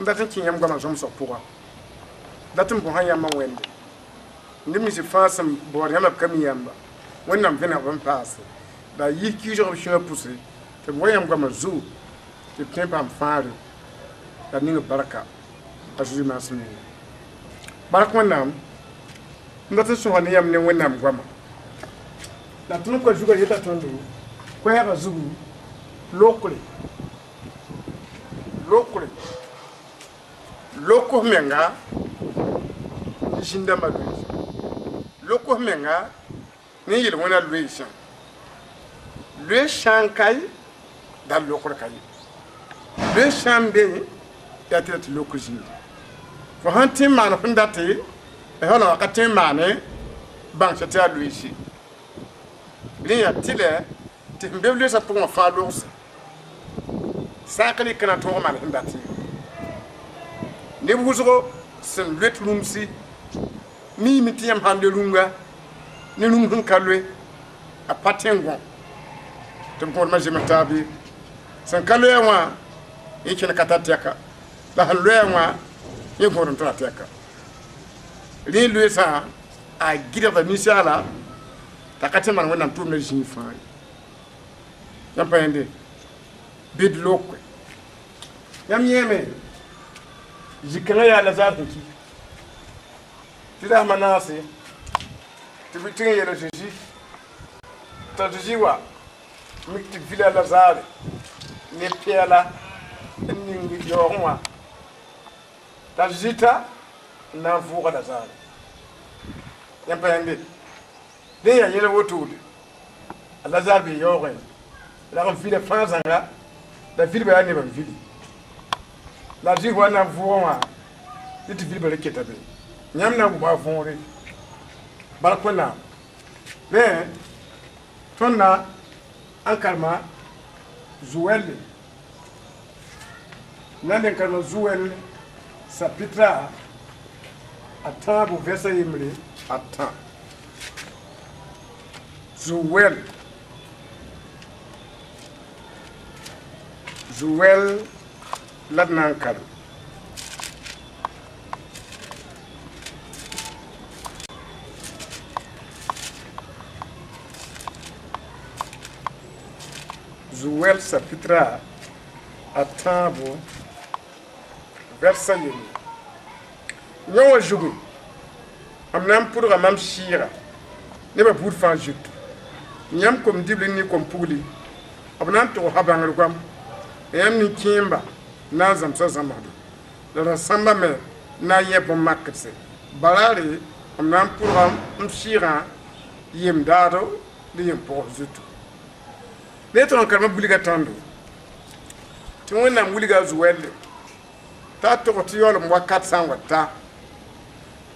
Datin kin yam gama zom so pourra datin bo han yam wende ndimi si fasam bo yam kam yamba wonnam vena ban passe da yi ki jo chien pousser te bo yam gama zu te tempa am faare da ninga baraka azu masni barak wonnam ndatin so han yam ne wonnam gama da tun ko juga yeta tondo ko ya zugu lokole loko menga jinda maluisa loko menga ni yel wona luisa le shankai dal loko kai le shambe ya tet loko jinda fo hanti man fundate e hono wakati mane ban chata luisi ni ya tile timbe le sa pour fa l'ours sakali kana to man fundate ne buzo sen let lumsi mi mitiyam hande lunga ne lungun kalwe a patengon to ko ma jema tabi sen kalwe wa yake na katateka la halwe wa ye goron to ateka li luisa a gida da misala takate man wona tourne jini fa yam payende bid lokwe yam yeme jikana ya lazar ki tida manase tibitin yele jiji tajiwa mikti vila lazar ne piala ningi yorwa tajita na vuga lazar yampende de ya yele wotude lazar bi yorwa la ko vile fanzanga da vile ba ne ba vile la ji wana vuwa iti vile bale ketabe nyam na ba fonre balkona ne tonna ankalma zuwel nande kalma zuwel sapitra atabu vesa yimri atta zuwel ladnan kal zuwel sapitra atabo versa yini nyawa jugu amnam pour amam shira ne ba pour fan jut nyam kom dibli ni kom puli abnan to habangal kwam yam ni kimba na zamsa zamadu la samba me na yebo makse balari amnam pour mshira yem dado li yem pour zutu leton kalma buliga tando ti wonna buliga zuwelle ta to ti yolo mo 400 wata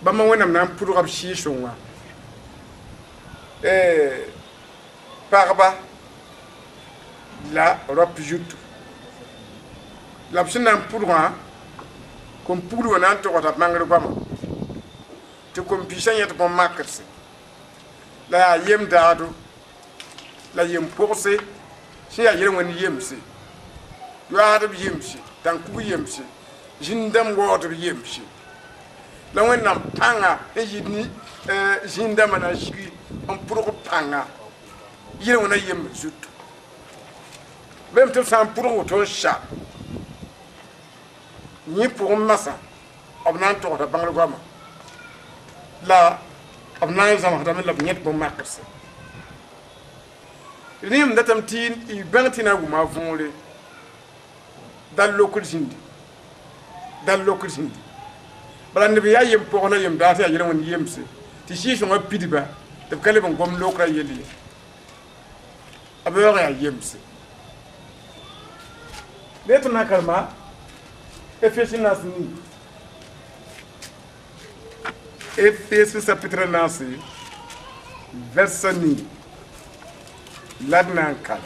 bama wonna nam pour ab shishonwa parba la rop jutu la psina pour comme pour wona to wata mangre bama te comme pisan yet bon makse la yem dado la yem pourse si ya yere woni yemsi yo ada bi yemsi tan ku yemsi jindam wodo bi yemsi la wonna panga e yidni jindam na shi on pour panga yere wona yem zut même tout ça pour to sha ni pour massa obnan to da bangal goma la obnan zama da la nyet bo makse rim datam tin I bantina guma vonle dal lokul jindi bala ne biya yem pokona yem data ya yele won yemse ti shi so pidiba te kale bon gom lokra yeli abere ya yemse letna kalma Efesus chapitre 9 verset 9 ladnan kal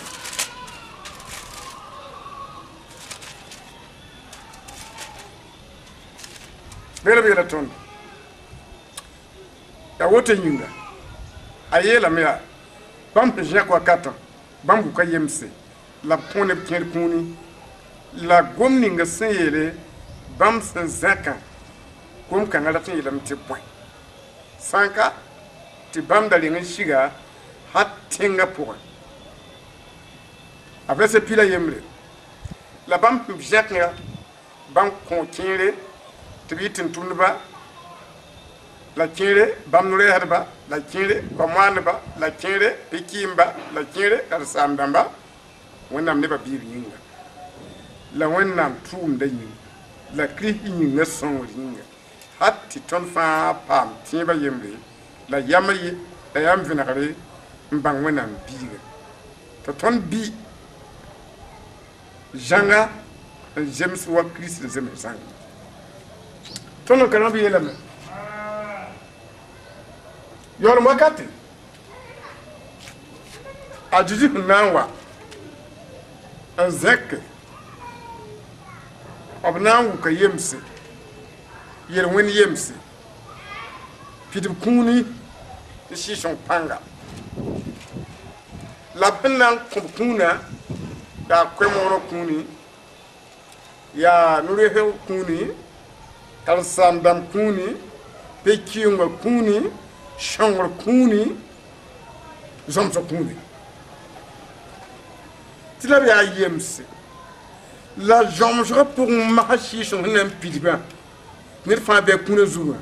bela ton ya wote nyinga ayela mea pampe jakwa kata bambu kayemse la pone pner kuni la gomni nga seyele bãmb sẽn zãkã kom-kãngã rat n yeelame tɩ bõe sãnka tɩ bãmb da reng n siga hat tẽngã pʋgẽ a vɛsa pila yembre la bãmb sẽn zãkã bãmb kõ kẽere tɩ b yɩ tʋm-tʋmdba la kẽere bãmb no-rɛɛsdba la kẽere pa-moandba la kẽere pɩ-kɩɩmba la kẽere karen-saam-dãmba wẽnnaam nebã biig yĩnga la wẽnnaam tʋʋmda yĩng la kirist yĩngã sõngr yĩnga hat tɩ tõnd fãa paam tẽebã yembre la yam la yam vẽnegre n bãng wẽnnaam biiga tɩ tõnd bi zãnga n zems wa kirist zems zãng tõnd n karem b yeelame yaoolem wakate a zuzi sẽn na n wa n zẽk b na n wuka yemse yel-wẽnd yemse pidb kũuni tɩ sɩɩsẽng pãnga la b sẽn na n kõb kũunã yaa koe-moorã kũuni yaa no-reesg kũuni karen-saam-dãmb kũuni pe-kɩɩngã kũuni sõngr kũuni zõmsg kũuni tɩ la b yaa yemse la zõmsgã pʋgẽ masã sɩɩsẽng sẽn na n pidbã ned fãa bɩ a kũnã zugã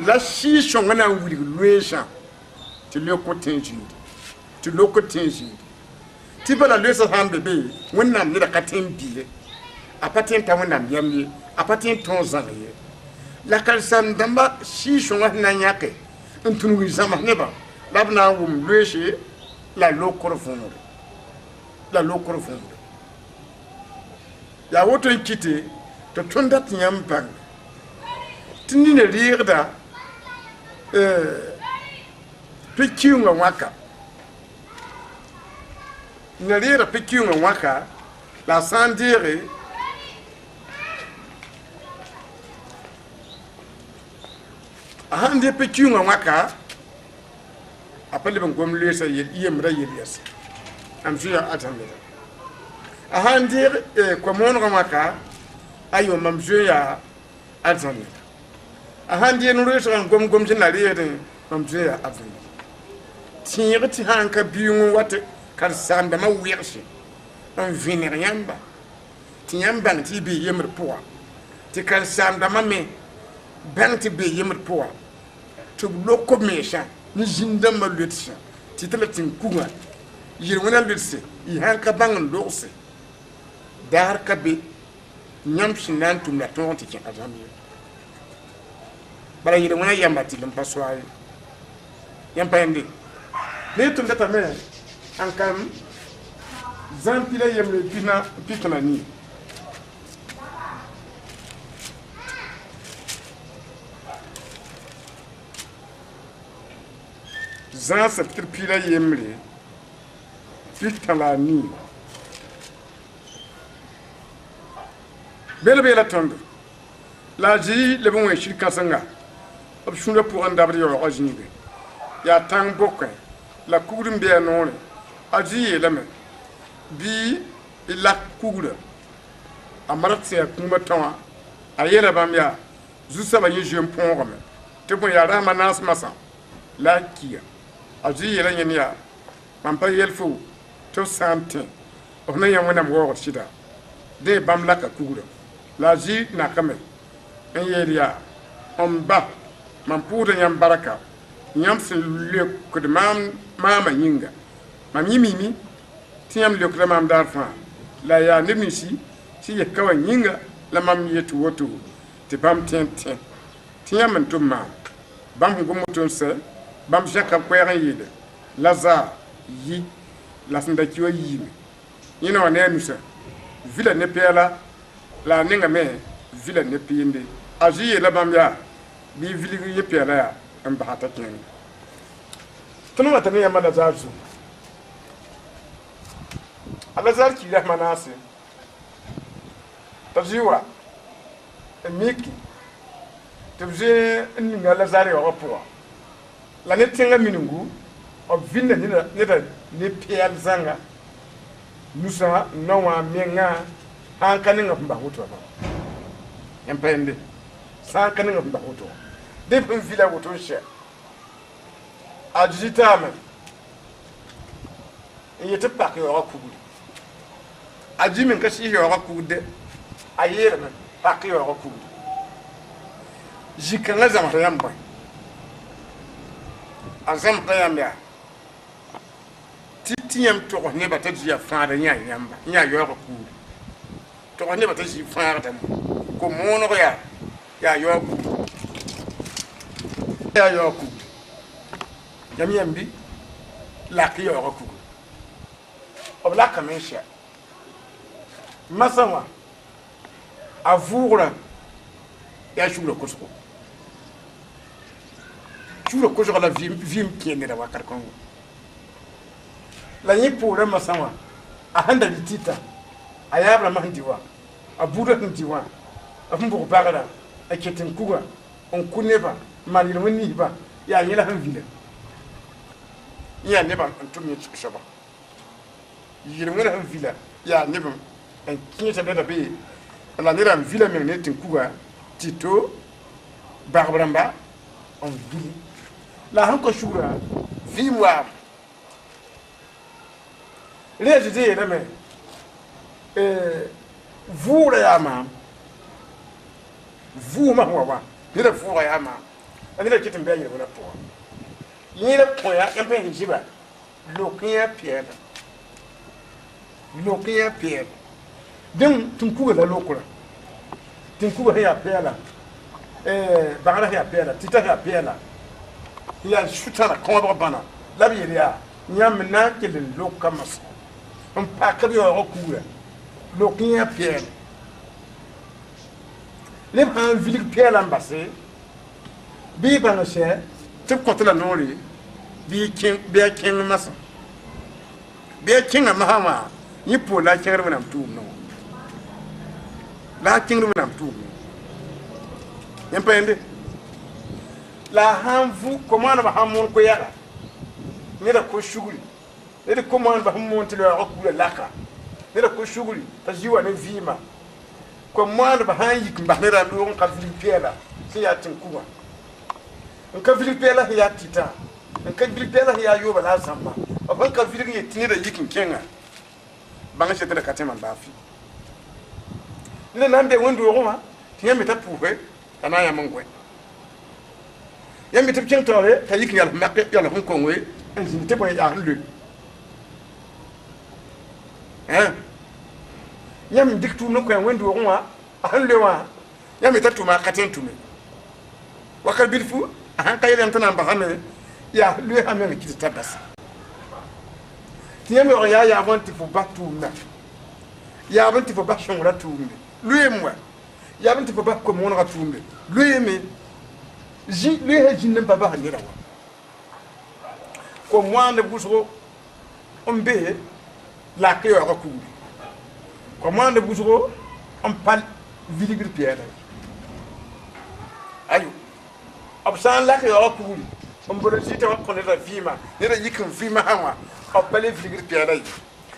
la sɩɩsẽngã na n wilg loeesã tɩ leoko tẽ zĩndi tɩ loko tẽ zĩndi tɩ bala loeesã sãn be be wẽnnaam neda ka tẽ n bɩ ye a pa tẽ n ta wẽnnaam yam ye a pa tẽ n tõog zãng ye la karen-saam-dãmbã sɩɩsẽngã sẽn na n yãke n tũnug zãms nebã la b na n wʋm loeese la lokr võore la lokr võore yaa woto n kɩte tɩ tõnd dat yãmb bãng tɩ nina reegda pe-kiuungã wãka nina reegda pe-kiuungã wãka la a sã n deege a sãn dee pe-kiuungã wãka a pa leb n gom loeesã yembrã yel-yɛsa am zoya adãmbẽda a sãn deeg koe-moonegã wãka ayo mam zoya adãmbẽda a sãn dee no-reesgã n gom tɩ na reegdẽ mam zoya adãmbẽda tẽeg tɩ sãn ka bioong wa tɩ karen-saam-dãmbã wɛgse n vẽneg yãmba tɩ yãmb bãng tɩ y bee yembr pʋga tɩ karen-saam-dãmbã me bãng tɩ bee yembr pʋga tɩ b lok b meesã ne zĩn-dãmbã loetsã tɩ tɩ la tɩn kugã yel-wẽnã loetse y sãn ka bãng n logse daar ka be yãmb sẽn na n tʋm la tõog tɩ kẽ adãmb ye bala yel-wẽnã yamba tɩ n pa soa ye yãmb pa yẽnde ne tʋm datame n kam zãn pila yembre pɩtna nii zãasa tɩ d pila yembre pɩtã la a nii bel beela tõnd la a zɩ leb n wẽ sir-kãsenga b sũurã pʋgẽ dabd yaoogã zĩige yaa tãng bokẽ la kugd n be a noore a zɩ yeelame bɩ y lak kugrã a mark tɩ yaa kũumã tã wã a yeela bãmb yaa zu-soabã yẽ zoe n põogame tɩ bõe yaa rasmã naas masã la a kia a zɩ yeela yẽnd yaa mam pa yɛl fo tɩ b sã n tẽ f na yã wẽnnaam waoogd sɩda dẽ bãmb laka kugrã la a zɩ nakame n yeel yaa n ba mam pʋʋsda yãmb barka yãmb sẽn leokd maamã yĩnga mam yẽ mimi tɩ yãmb leokda maam daar fãa la yaa neb ninsi sẽn yek ka wã yĩnga la mam yet woto tɩ bãmb tẽ n tẽ tɩ yãmb n tʋm maam bãmb sẽn gom woto n sɛ bãmb zãka b koɛɛg n yeele lazar yi la sẽn da ki wa yiime yẽna wã ne a nusã vila ne pɛɛla la a nengame vila ne peende a zɩ yeela bãmb yaa bɩ vilg yẽ pɛɛla yaa n basa t'a kẽng tõnd wa t'a ne yãmba lazar zu a lazar kiira manaase t'a zɩ wa n miki tɩ b zẽ n ninga lazar yaoogã pʋga la ne tẽngã minengu b vɩnda neda ne pɛɛl zãnga nusã nao wã mengã sãn ka ninga sẽn bas woto wã pende san kan ngam ba hoto de pin vila hoto she a digitama yete pak yo ku a jimin ka shi yo ku de a yere man pak yo ku jikanga zam ta yamba azam ta yamba titiyam to ne ba ta jiya fara nya yamba nya yo ku to ne ba ta ji fara ta ko mono ya yo ku ya yo ku yambi la ki yo ku obla kamisha masawa avura ya shura kusko la vim kiene da wakar kongo la nyipura masawa ahanda litita ayabra mahandiwa abuda hindiwa afumbu bagara aketin kuga on kuneba malira wani ba ya yela han vile ya neba antum yitsu shaba yirmuna han vila ya neba en kinyata da be la nera vila men netin kuga tito barbramba on vili la han ko shura vimwa lezi de da me vura ya ma vuma wa nera vura ya ma nera kitin be yirmuna to yira ko ya kan pe jiba lokiya pieda den tunkuga la lokura tunkuga ya piela bagara ya piela tita ya piela ya shutara ko ba bana la biya nyam na kelin lokamas on pakari yo kura lokiya piela le han vilik piela mbase bi bana she tip kotla nori bi king masa bi king mahama ni po la king renam tu no la king renam tu yam pende la hanvu komana ba hamon ko yara ni da ko shuguri ni da komana ba hamon tilo ya ko laka ni da ko shuguri ta jiwa ne vima komana ba han yik ba ne da lo ka filipela si ya tin kuma in ka filipela ya tita in ka filipela ya yo ba la samba ban ka filipela ya tini da yikin kenga banga shete da katema bafi ni na mbe wondu roma tinya meta puwe kana ya mangwe ya meta pchen tore ta yikin ya makke ya la ko ngwe en te boy ya lu ya mi diktu no ko wondu roma an lewa ya meta tuma katen tume wakal bilfu an kayel tana ba hame ya lu ha me ki tabas tiens me ya avant il faut pas tout na ya avant il faut pas changer tout lui et moi ya avant il faut pas comme on a tout lui et moi lui et je n'aime pas ba ni rawa comme moi ne bousro on be la que yo ko comme moi ne bousro on parle virgule pierre ayo absan la que yo ko on peut citer on connaît la vima ni ra yikin vima hawa appelé virgule pierre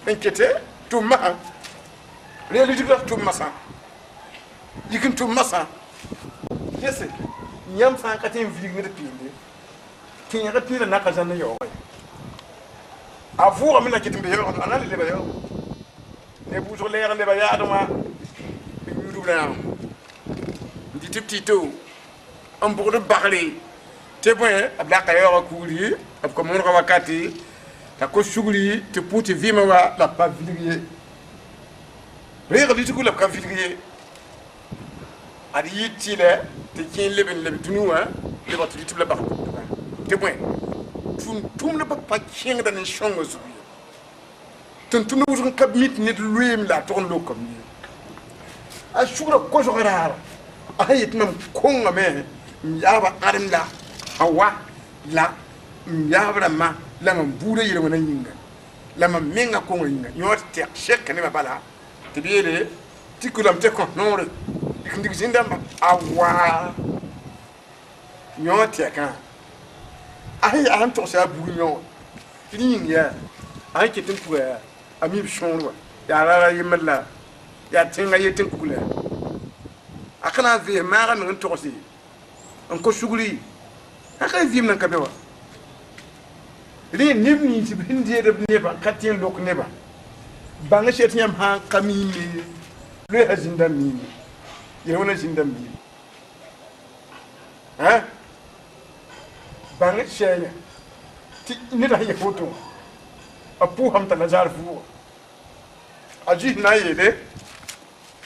inquiété tout ma réalité tout massa yikin tout massa yes nyam san katin virgule pierre kin ya pire na ka janna yo avu amina kitin be yo ana le ba yo ne bu so leer le ba ya adama yudu na di tiptito on pour de parler te point abla ka yo ko ri ab ko mon ko wakati ta ko shuguri te puti vima wa la pa vilrier rega di tukula ka vilrier adi yitile te kin leben lebe tunuwa le ba tuti la ba te point tum le pa king da ni shongo su tunu wuzun kabmit nit luim la ton lo comme ni a shugura ko jogara ayit mam konga me yaba arim la hawa la yabra ma la man bude yire wona yinga la man menga ko yinga nyot te shek ne bala te biele tikulam te ko nore ikindi zindamba awa nyot te kan ay an to sa bu nyot ni ya ay kitin ku ya ami shonwa ya rara yimalla ya tinga yetin kula akana ve mara men to si on ko suguri aka vim nan kabewa ri nimni ti bindi de neba katin lok neba banga shet nyam ha kamimi le azinda mimi yewona zinda mimi ha banga shenya ti ni da ye foto apu ham ta nazar fu aji na yede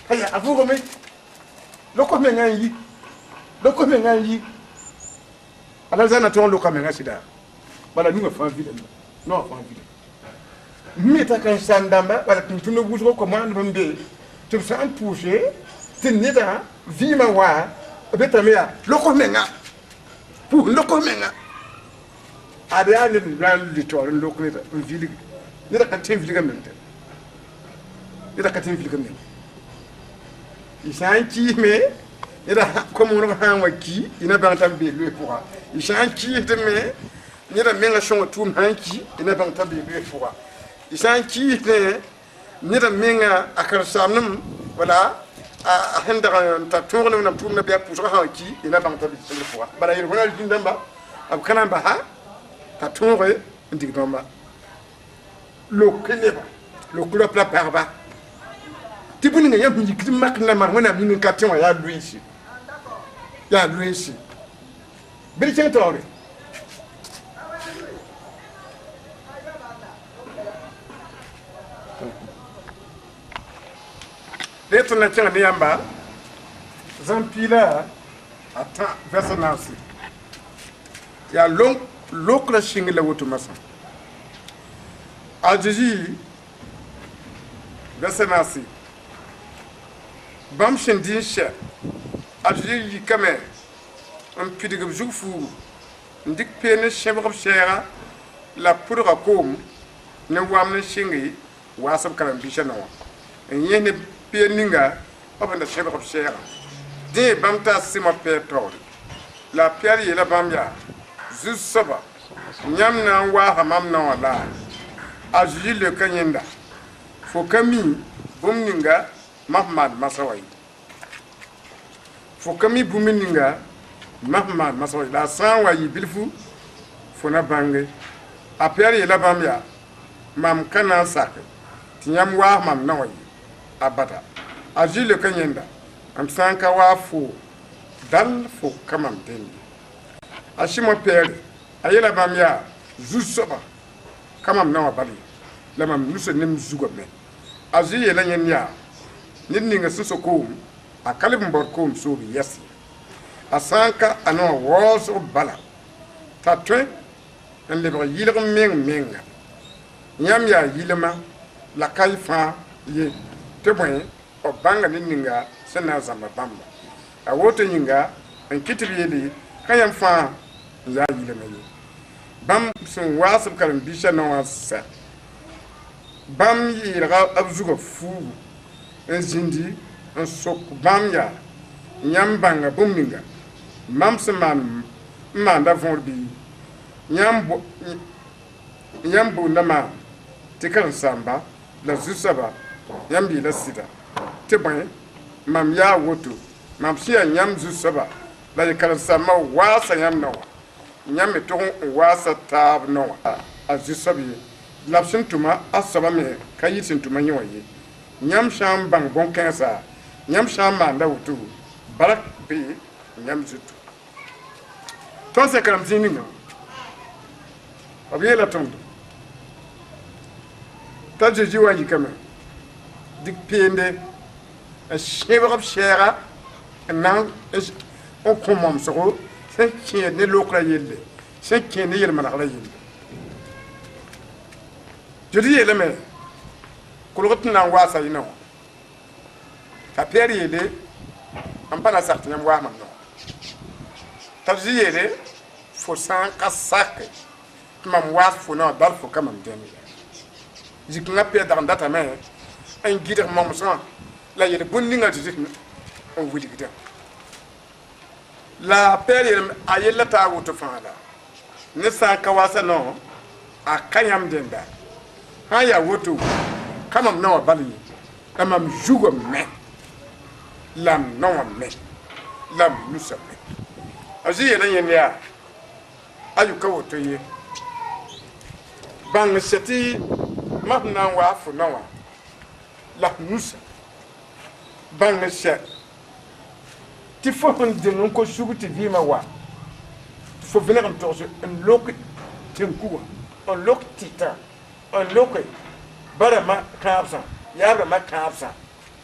haya afu ko me loko me nganyi ala zana ton loko me ngasida bala ni fa vide no fa vide mi ta kan sandamba bala tunu buzo ko man bambe tu san toucher tinida vima wa betamia loko me nga pu loko me nga ade ani ran litor loko ni vili ni da kan tin vili gamende ni da kan tin vili gamende isanki me ida comme on ha waki ina bantam be le pourra isanki de me ni da menga shonga tum hanki ina bantam be le pourra isanki ne ni da menga akar samnum wala a handa ta tourne na tum na be pour hanki ina bantam be le pourra bala yir wala dindamba ab kana ba ha ta tourne ndigamba lo keneba lo kula pla parba tibuni nga yam yikiti makna mar wana min katin wa ya luisi bili chen tawre leto na chen yamba zampila ata versanasi ya long lokla shingila wutu masa ajiji versanasi bam shendin sha ajiji kame on pidigum jufu ndik pene shebab shera la purga kom ne wamne shingi wasab karam bishana wa yene peninga obanda shebab shera de bamta sima petrol la piari la bamya zus saba nyamna wa hamam na wala ajiji le kanyenda fo kami bumninga Mahmad Masawai fokami bumininga Mahmad Masawai la sanwa yi bilfu fona bange apere la bamya mam kana sak tinyam wa mam nawai abata ajile kanyenda am sanka wa fu dal fo kamam tendi ashimo pere ayela bamya zusoba kamam nawa bali lamam nusa nim zugo me ajiye la nyenya ninga susokum akalib borkum subi yasi asanka ano woso bala tatwe en lebra yilg menga nyam ya yilma la kaifa ye teboy o banga ninga sena zamba bamba a woto nyinga en kitibiyeli kayam fa ya yilma ye bam sun wasab karam bisha no wasa bam yirga abzuga fu en zindi en sok bamya nyambanga buminga mamseman manda vorbi nyambo ndama tikar samba la zusaba yambi la sida tebay mam ya woto mam sia nyam zusaba la yakar samba wasa yam nawa nyam to wasa tab nawa a zusabi lapsin tuma asaba me kayitin tuma nyawaye nyam sham bang bon kansa nyam sham manda wutu barak bi nyam zutu ton se karam zininga abiela tondo tajeji waji kama dik pende a shebab shera nan on komom so sen ki ne lokra yelle sen ki ne yel manakla yelle jodi yele me kulgot nan wasa yino ta peri yele am pana sarti nyam wa man no taji yele fo san kasak mam was fo no dal fo kamam den jikna pe dar ndata me en gider mom so la yele bundinga jik on wuli gider la peri ayela ta wuto fala ne sa kawasa no akanyam denda haya wuto kamam no bali amam jugo me lam no me lam nusabe aziye na yen ya ayu ka woto ye bang seti mahna wa afu na wa la nusa bang set ti fo hon de non ko suguti vima wa fo venir en torse en lok tenkuwa en lok tita en lok barama kapsa ya barama kapsa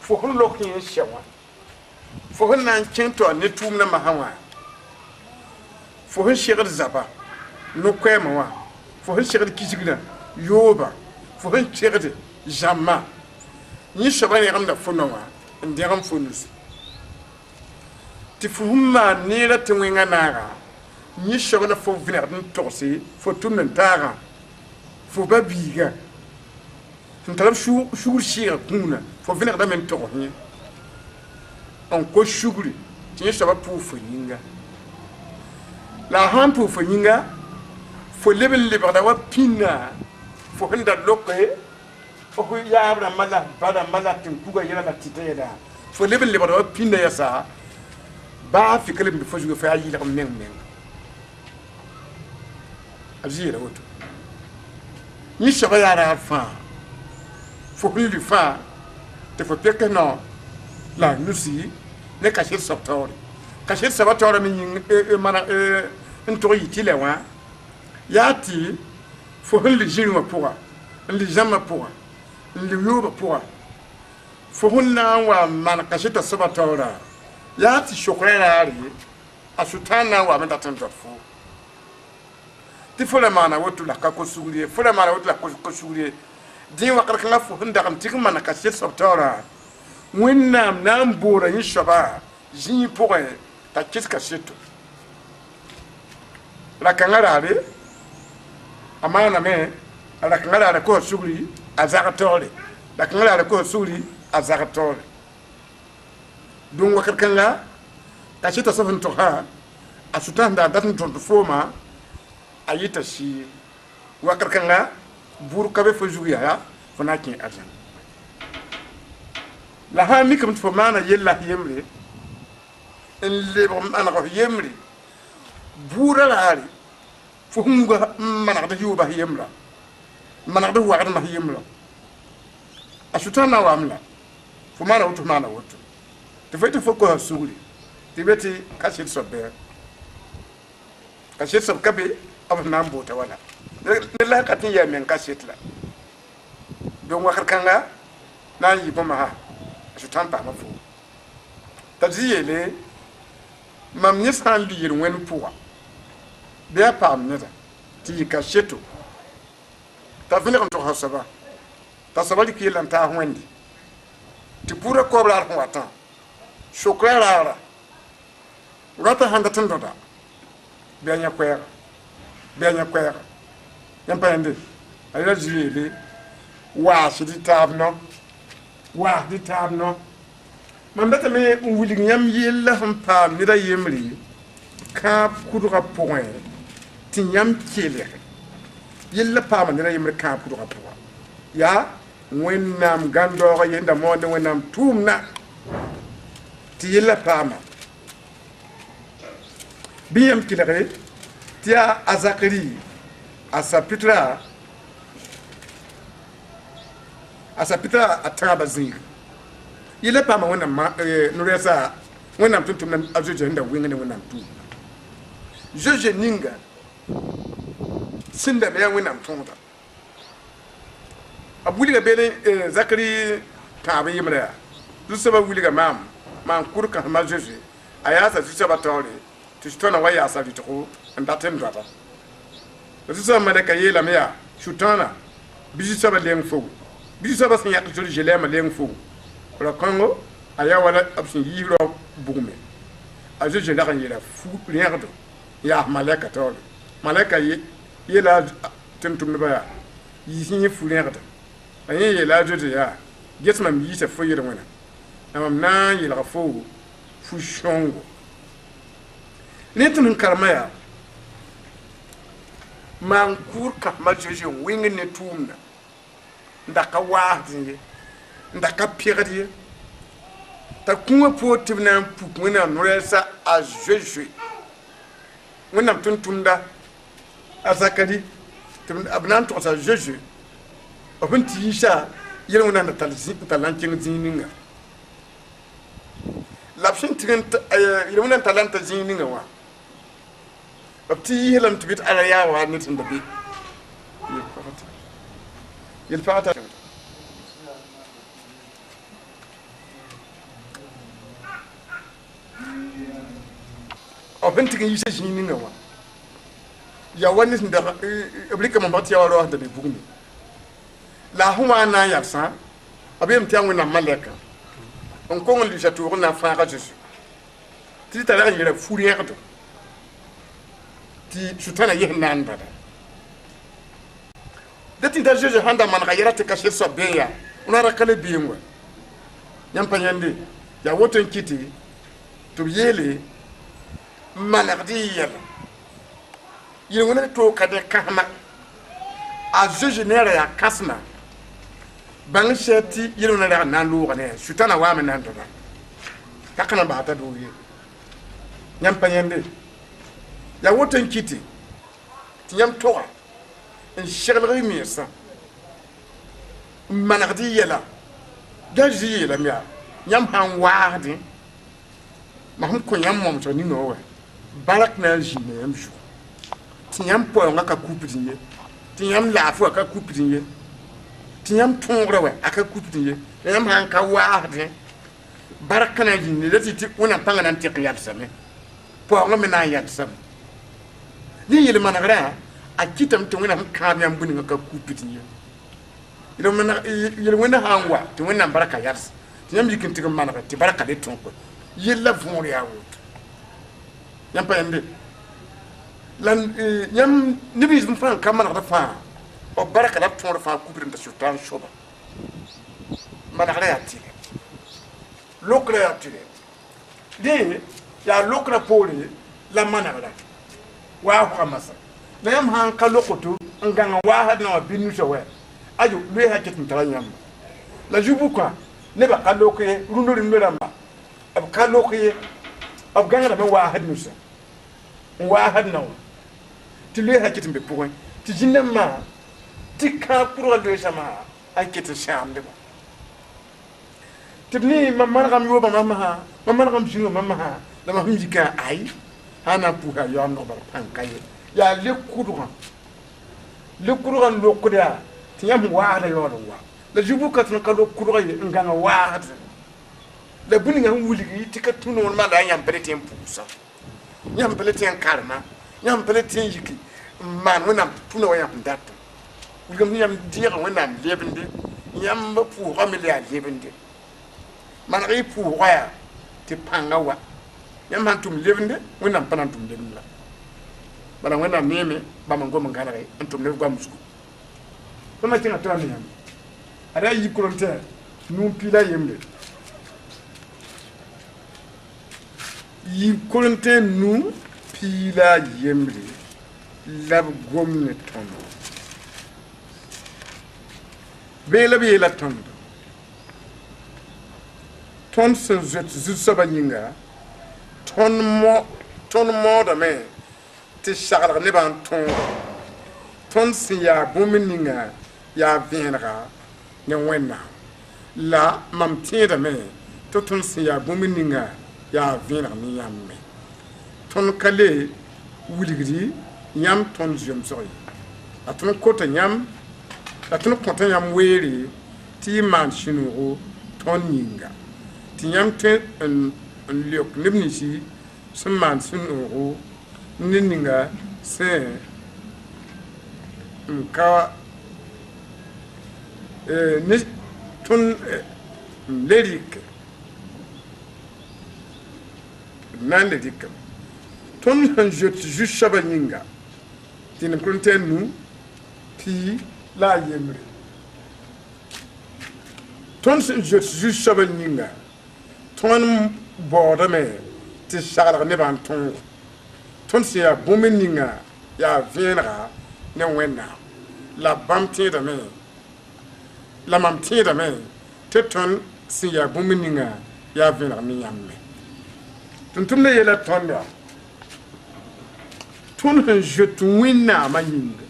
fo hon lok yin shawa fo hon nan kento ne tum na mahawa fo hon shigir zaba no kwema wa fo hon shigir kisigina yoba fo hon shigir jamma ni shabani ramda fo no wa ndiram fo nus ti fo humma ni la tinga naga ni shabana fo venir din torsi fo tumnen taga fo babiga ntalam shugul shira kuna fo venir da men torhi on ko shuguri ti shaba pu fo yinga la han pu fo yinga fo lebel da wa pina fo handa lokay o yaabra mala bada mala tin kuga yela la titeda fo lebel da wa pina ya sa ba fi kalim bi fo jugo fa yi la men azira woto ni shaba yara fa fo huli fa te fo peke no la nusi ne kashir sabtori kashir sabtori min mana nto yitile wa yati fo huli jinwa pour li jamma pour li yoba pour fo hunna wa man kashir sabtori yati shukra ari asutana wa menda tanto fo ti fo la mana wotu la ka ko sugriye fo la mana wotu la ko sugriye din wa karkan fu hunda kam tik mana ka shir sabtora wennam nam bora yin shaba jin pour ta kiska sheto la kangarare amana me la kangarare ko sugri azartore la kangarare ko sugri azartore dun wa karkan la ka shita sofin to ha asutanda datin to foma ayita shi wakar kanga bur kabe fo juya ya fona kin arjan la ha mi kam fo mana yella yemre en le ana ko yemre bura laari fo hunga mana da yuba yemra mana da wa ma yemra asutana wa amla fo mana wotu te fete fo ko suguli te beti kashit sobbe kashit sob kabe ab nam bota wala ne la katin ya men kashit la don wakar kanga na yi boma ha su tampa ma fu tabziyele mam nisan liyir wen puwa be pam neta ti kasheto ta vile on to hasaba ta sabali ki lan ta hwendi ti pura ko bla ko watan shukra ra ngata handa tandoda be nya kwera yampande ayla jile wa shidi tabno mambata me wuli nyam yella hampa mira yemri ka kudura point ti nyam kele yella pa ma mira yemri ka kudura point ya wennam gando yenda monde wennam tumna ti yella pa ma biyam kilare tia azakari asapitra ataba zinga ile pa ma wona nuresa wona tuntum na ajoje nda wingene wona tu joje ninga sinda me wona tunta abuli ga bele zakari taba yimra du saba wuli ga mam kurka ma joje ayasa tu saba tawle tu stona waya sa vitro ndaten drata tu saba malaka yela meya shutana biji saba leng fo biji saba sin yak joli jelema leng fo la Congo aya wala absin yiro bugume aje je la yela fu riardo ya malaka tawle malaka yela tentum ba yi sin fu riardo ayi yela jote ya gesmam yi se fo yiro wona amam na yela fo fu shongo netun karmaya man kur ka majoje wingi ne tumna ndaka wahdi ndaka pirdi ta kuma po tibna pu wena noresa a jeje wena tuntunda azakari tibna abnan to sa jeje abin tisha yele wena na talantin zininga lapshin tiganta yele wena talanta zininga wa abti yelam tibit ala yawa nitin da bi yelfata abin tigin yishe zininga wa ya wani da ablika mambati ya waro da bi bugni la huma na yarsa abem tiangu na maleka on ko ngi jatu na fara jesu ti ta la ngira fourière do ti sutana yeh nanda da tin ta jeje handa man gayara te kashe so beya una rakale bingwa nyampa nyande ya woton kiti to yele malardiya yele to kade kahma a jeje nera ya kasma bang sheti yele na na lu ne sutana wa men nanda takana ba ta do ye nyampa nyande ya woton kiti tiyam toga en shirlri misa manardi yela gaji yela miya nyam han waadi mahum ko nyam mom to ni no wa barak na jine yam ju tiyam po nga ka kupidinye tiyam lafu aka kupidinye tiyam tongre wa aka kupidinye nyam han ka waadi barak na jine lati ti una panga nan tiqiyat same po nga mena yat same ni yele managra a kitam to wena kam yam buni ka kupiti yele wena hangwa to wena baraka yars nyam yikin tigam managa ti baraka de tonko yella fon ya wut yam pa yande lan nyam nibi zum fan kam managa fa o baraka da ton fa kupiti da sultan shoba managa ya ti lokra ya ti de ya lokra poli la managa wa khamasa na yam han ka lokoto nganga wahad na binu shawe ayo le ha kitin taranyam la jubu kwa ne ba ka lokoye runuri nuramba ab ka lokoye ab ganga da wahad nusa wahad na ti le ha kitin be point ti jinna ma ti ka pro de sama ay kitin sham de tibni mamman gam yoba mamaha mamman gam jino mamaha la ma himjika ay hana puha yo am no bar pankaye ya le kudugan lokuda tiyam waada yodo wa la jubu katna kalo kudugan nganga waada la buninga wuligi tikatuno ma la yam pelete pusa yam pelete karma yam pelete yiki man wona puno wa yam data wulgam yam dira wona lebinde yam ba pu familia lebinde man ri pu waya ti pangawa yam hantum lebinde wona panantum lebinde bana wena meme ba mango mangana re antum ne gwa musku kama tinga tani yam ada yi kolonte num pila yemle yi kolonte num pila yemle lab gomne ton bela be la ton ton se jet zu sabanyinga ton mo da me ti shagar ne ban ton si ya bumininga ya vienra ne wenna la mam tieda me to ton si ya bumininga ya vienra ni yamme ton kale wuligri yam ton jom soy atun kota yam atun kota yam weri ti man shinuro ton yinga ti yam te en liok nibnisi sun man shinuro ninga se nka ni tun lerik nan lerik tun han je ju shabaninga tin kontenu pi la yemre tun je ju shabaninga tun bodame ti shagala ne ban ton si ya bumininga ya vienra ne wenna la bamti da me la mamti da me te ton si ya bumininga ya vẽneg ne yãmb me tʋm-tʋmda yeela tõnda tõnd sẽn zoet wẽnnaamã yĩnga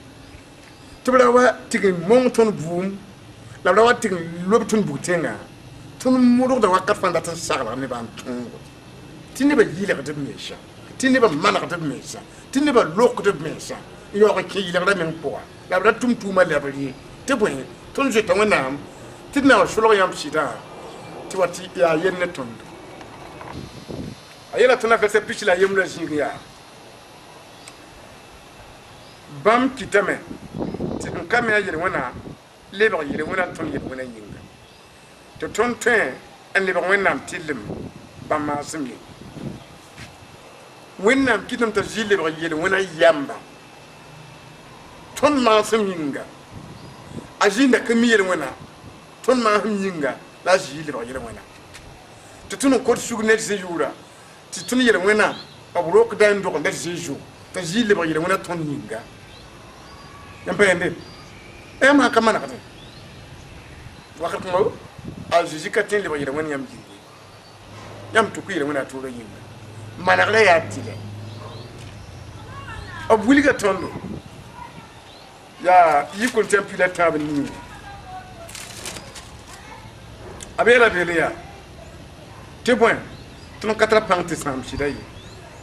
tɩ b ra wa tɩg n mong tõnd buum la b ra wa tɩg n lob tõnd bug-tẽngã tõnd modgda wakat fãa dat n saglg nebã n tõogo tɩ nebã yɩlgd b mensã tɩ nebã manegd b mensã tɩ nebã lokd b mensã n yaoog kẽ yɩlgrã meng pʋga la b ra tʋm tʋʋmã lɛb rɩ tɩ bõe tõnd zoeta wẽnnaam tɩ d na wa solg yãmb sɩdã tɩ wa tɩ yaa yell ne tõnd a yeela tõnd a vɛrsa pis la yembrã zĩig yaa bãmb kɩtame tɩ n ka me a yel wẽna lebg yel wẽna tõnd yel wẽna yĩnga tɩ tõnd tõe n lebg wẽnnaam tɩllem bãmb maasem ye wẽnnaam kɩtame t'a zɩ lebg yel wẽna yamba tõnd maasem yĩnga a zĩnda ka mi yel wẽna tõnd maasem yĩnga la a zɩ lebg yel wẽna tɩ tõnd n kot sug ned zĩ-yuurã tɩ tõnd yel wẽna b rokda n dog ned zĩ-zu t'a zɩ lebg yel wẽna tõnd yĩnga yãmb pa yẽnde maa ka manegde wakat mo a Zeezi ka tõe n lebg yel wẽn yãmb yĩnge yãmb tʋk yel wẽna a toorã yĩnga manegrã yaa tɩlɛ b wilga tõndo yaa yikon tɩ n pila tãab ninge a beela beele yaa tɩ bõe tõnd ka tara pãng tɩ sãam sɩda ye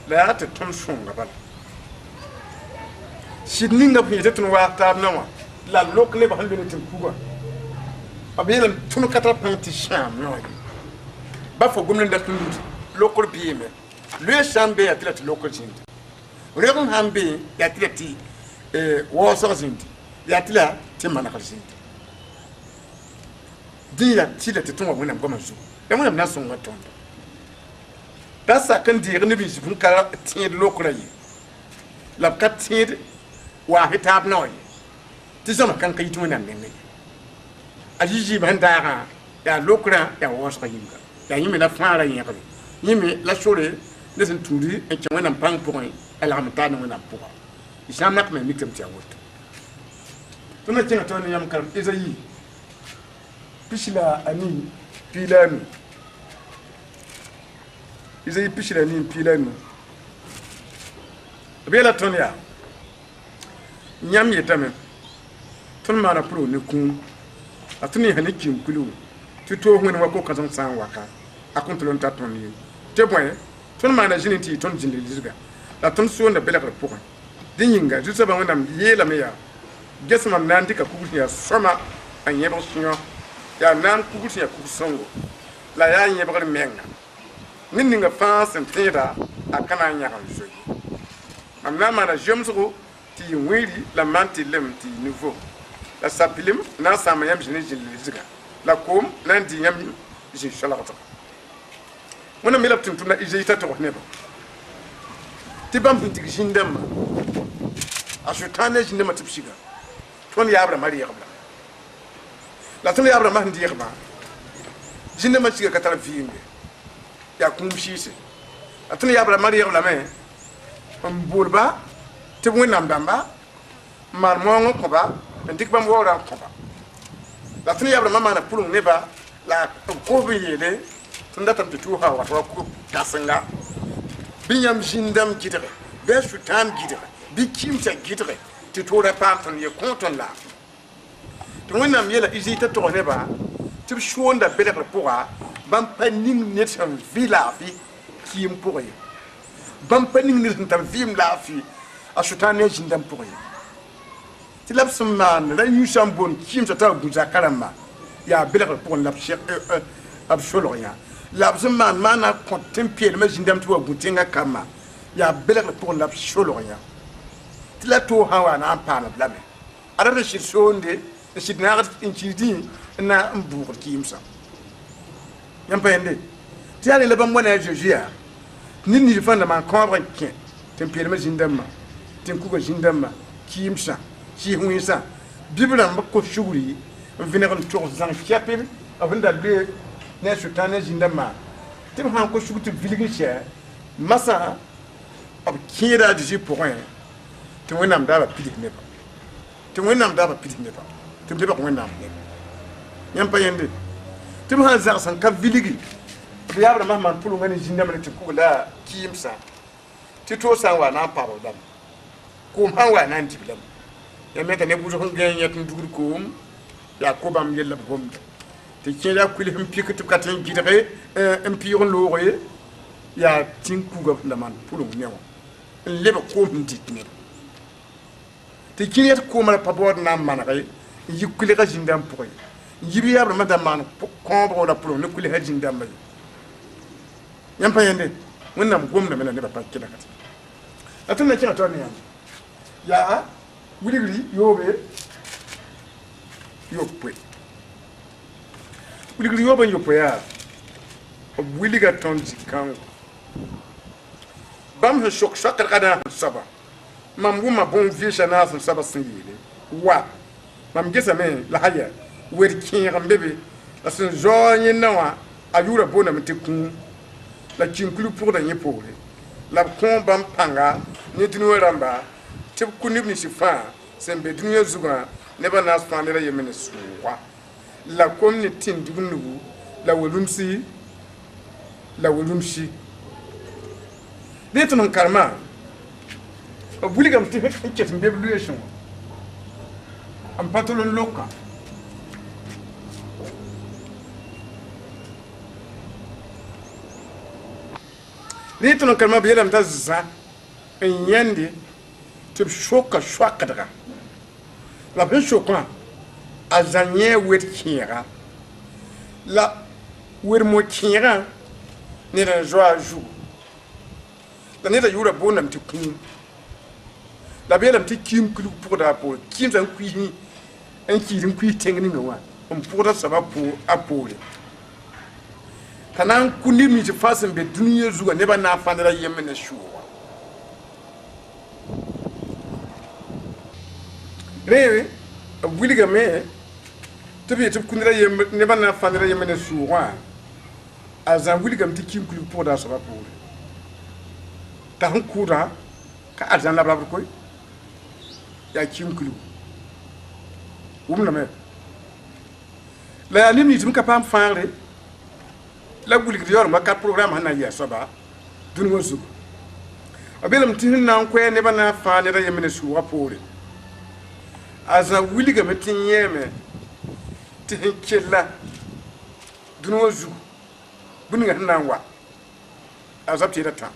la yaa tɩ tõnd sõnga bala sɩd ninga b yetɩ tõnd waag taab na wã la lok nebã sẽn lone tɩ n pugã b yeelame tõnd ka tara pãng tɩ sãam yõ ye ba fo gomd n dat n lud lokr beeme loe sã n be yaa tɩ la tɩ lokr zĩndi reg n sãn be yaa tɩ la tɩ waoosg zĩndi yaa tɩ la tɩ manegr zĩndi dẽ yaa tɩ la tɩ tõnd wa wẽnnaam goamã zugu la wẽnnaam na n sõnga tõndo t'a sak n deeg neb zug n ka tẽed lokrã ye la b ka tẽed waasy taab na wã ye tɩ zãma kãn ka yit wẽnnaam nengẽ ye a zɩ-zɩɩbã sẽn daagã yaa lokrã yaa waoosga yĩnga yaa yẽ me la fãara yẽgre yẽ me la sore ne sẽn tũudi n kẽ wẽnnaam pãng pʋgẽ a lagm n taa ne wẽnnaam pʋga isãam nak me mikame tɩ yaa woto tõnd na kẽngã tõnd ne yãmb karem ezayi pis la a nin piila a nu ezayi pis la a nin piila a nu b yeela tõnd yaa yãmb yetame tõnd maana pʋrg ne kũum a tõnd yẽsa ne kim kulgu tɩ toos wẽn wa ko-kãsem sã n waka a kõn tʋl n ta tõnd ye tɩ bõe tõnd maana zĩni tɩ yɩ tõnd zĩnd lisga la tõnd soonda belgr pʋgẽ dẽ yĩnga zu-soabã wẽnnaam yeelame yaa gesmam na n dɩka kugr sẽn yaa sõma a yẽbg sũ-yõ yaa na n kugr sẽn yaa kug-sõngo la yaa yẽbgr menga ne ninga fãa sẽn tẽeda a ka na n yãg n zoe mam na n maana zemsgo tɩ yɩ wẽeri la man tɩllem tɩ yɩ nivo la sapilem na n sãama yãmb zĩni zĩnd lisga la koom na n dɩ yãmb zĩ solgdga wẽnnaam yeela b tɩ tʋmda Izayi t'a togs nebã tɩ bãmb sẽn tɩg zĩn-dãmbã a sʋtãan ne zĩn-dãmbã tɩ b siga tõnd yaab rãmbã reegb la la tõnd yaab rãmbã sẽn deegba zĩn-dãmbã siga ka tar vɩɩnde yaa kũum sɩɩse la tõnd yaab rãmbã reegb lame n boolba tɩ b wẽnnaam dãmba n maan moong n kõba n dɩk bãmb waoorã n kõba la tõnd yaab rãmbã maana pʋreng nebã la b kos n yeele tõnd datame tɩ tʋʋsã wat wa kãsenga bɩ yãmb zĩn-dãmb gɩdge bɩ a sʋtãam gɩdge bɩ kimsã gɩdge tɩ toora paam tõnd ye kõ tõnd laafɩ tɩ wẽnnaam yeela Izayi t'a togs nebã tɩ b soonda belgr pʋga bãmb pa ning ned sẽn vɩ laafɩ kɩɩm pʋgẽ ye bãmb pa ning ned sẽn tar vɩɩm laafɩ a sʋtãan ne a zĩn-dãmb pʋgẽ ye tɩ la b sẽn maan ra yũsã n boond kɩɩmsã t'a wa gũ-zaka rãmba yaa belgr pʋgẽ la b solg yã la b sẽn maana kõ tɩ n peelmã zĩn-dãmb tɩ wa gũ tẽngã kambã yaa belgr pʋgẽ la b solg yã tɩ la toog sã n wa na n paanb lame a rat n sɩd soonde n sɩd naagd n sɩdẽ n na n buugd kɩɩmsã yãmb pa yẽnde tɩ yaa ne la bãmb wa ne a Zeezi yaa ned nins fãa la maan kõobg n kẽ tɩ n peelmã zĩn-dãmbã tɩ n kuga zĩn-dãmbã kɩɩmsã sɩɩs wẽnsã bɩb rãmb kos sugri n vẽneg n togs zãng kɛpɩl b n da loe ne a sʋtãan ne zĩn-dãmbã tɩ b sãn kos sug tɩ b vilg n sɛ masã b kẽeda a Zeezi pʋgẽ tɩ wẽnnaam daaba pidg nebã tɩ wẽnnaam daaba pidg nebã tɩ b lebg wẽnnaam neb yãmb pa yẽnde tɩ b sãn zags n ka vilgi biya ma man pulu ngani jinda man ti kula kimsa ti to san wa na paro dam ko man wa nan diblam ya meta ne buzo hon ganya tun dugur ko ya ko bam yella gom ti kila kuli him pikatu katin gidare empire loye ya tin kuga la man pulu nyawo leba ko mditne ti kila ko mala pabod na man ray yikuli ga jindam poy yibi ya ma da man ko bo la pulu ne kuli ha jindam may yam payende wonnam gomna mena ne ba pakki dakata atuna kina to ne ya wuli yobe yopwe wuli yobe yopwe ya wuli ga tonji kan bam he shok shakar kada saba mam guma bon visha na saba singile wa mam gesa me la haya wer kin rambebe asin jonye nawa ayura bona mtekun la kinkulu pour da nyepole la kon bam panga ni dinu ramba tib kunib ni sifa sembe dinu zuga ne ba nas fanera yemene suwa la community ndugunu la wolumsi la wolumshi detun karma obuligam ti hekket mbebluation am patolon loka detun karma belam tazza yandi tib shoka shwakadra la ben shoka azanye wet kira la wer mo kira ne da joa jou la ne da yura bonam ti kun la belam ti kim kulu pour da pour kim san kuini en kirin kui tengni ngwa on pour da sababu apole kanan kuni mi ti fasin be duniya zuwa ne ba na fandara yemene shuwa rewe wiliga me tabi tu kunira yem ne ba na fandara yemene shuwa azan wiliga mti kim kulu pour da sababu ta hankura ka azan la babu koy ya kim kulu wumna me la limni tum ka pam faare la gulik yor ma ka programme hana ya soba dun wosu abelam tin nan ko ne bana fa ne da yemene su wapore aza wiliga metin yeme tin kella dun wosu bun ga nan wa azabti da ta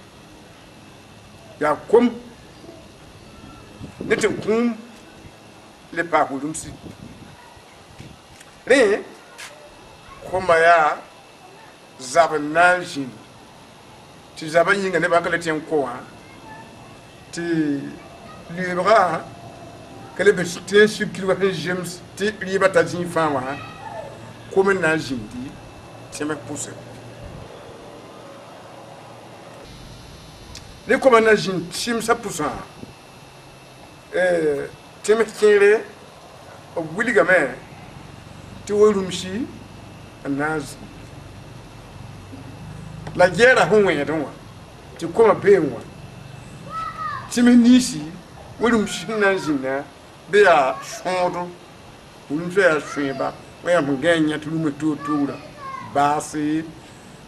ya kom ne tin kum le pa hulumsi re koma ya zaben nanjin ti zaben yinga ne ba kala ten ko ha ti libra kala be ten shikil wa james ti riba ta jin fa wa ko men nanjin di ti me pousse le ko men nanjin tim sa pousse ti me kire o wuliga me ti wolumshi anaz la guerre honwe donwa ti koma benwa ti me nisi wolumshi nanjina be a shondo wolumshi ya shweba we am ganya tulume totura basi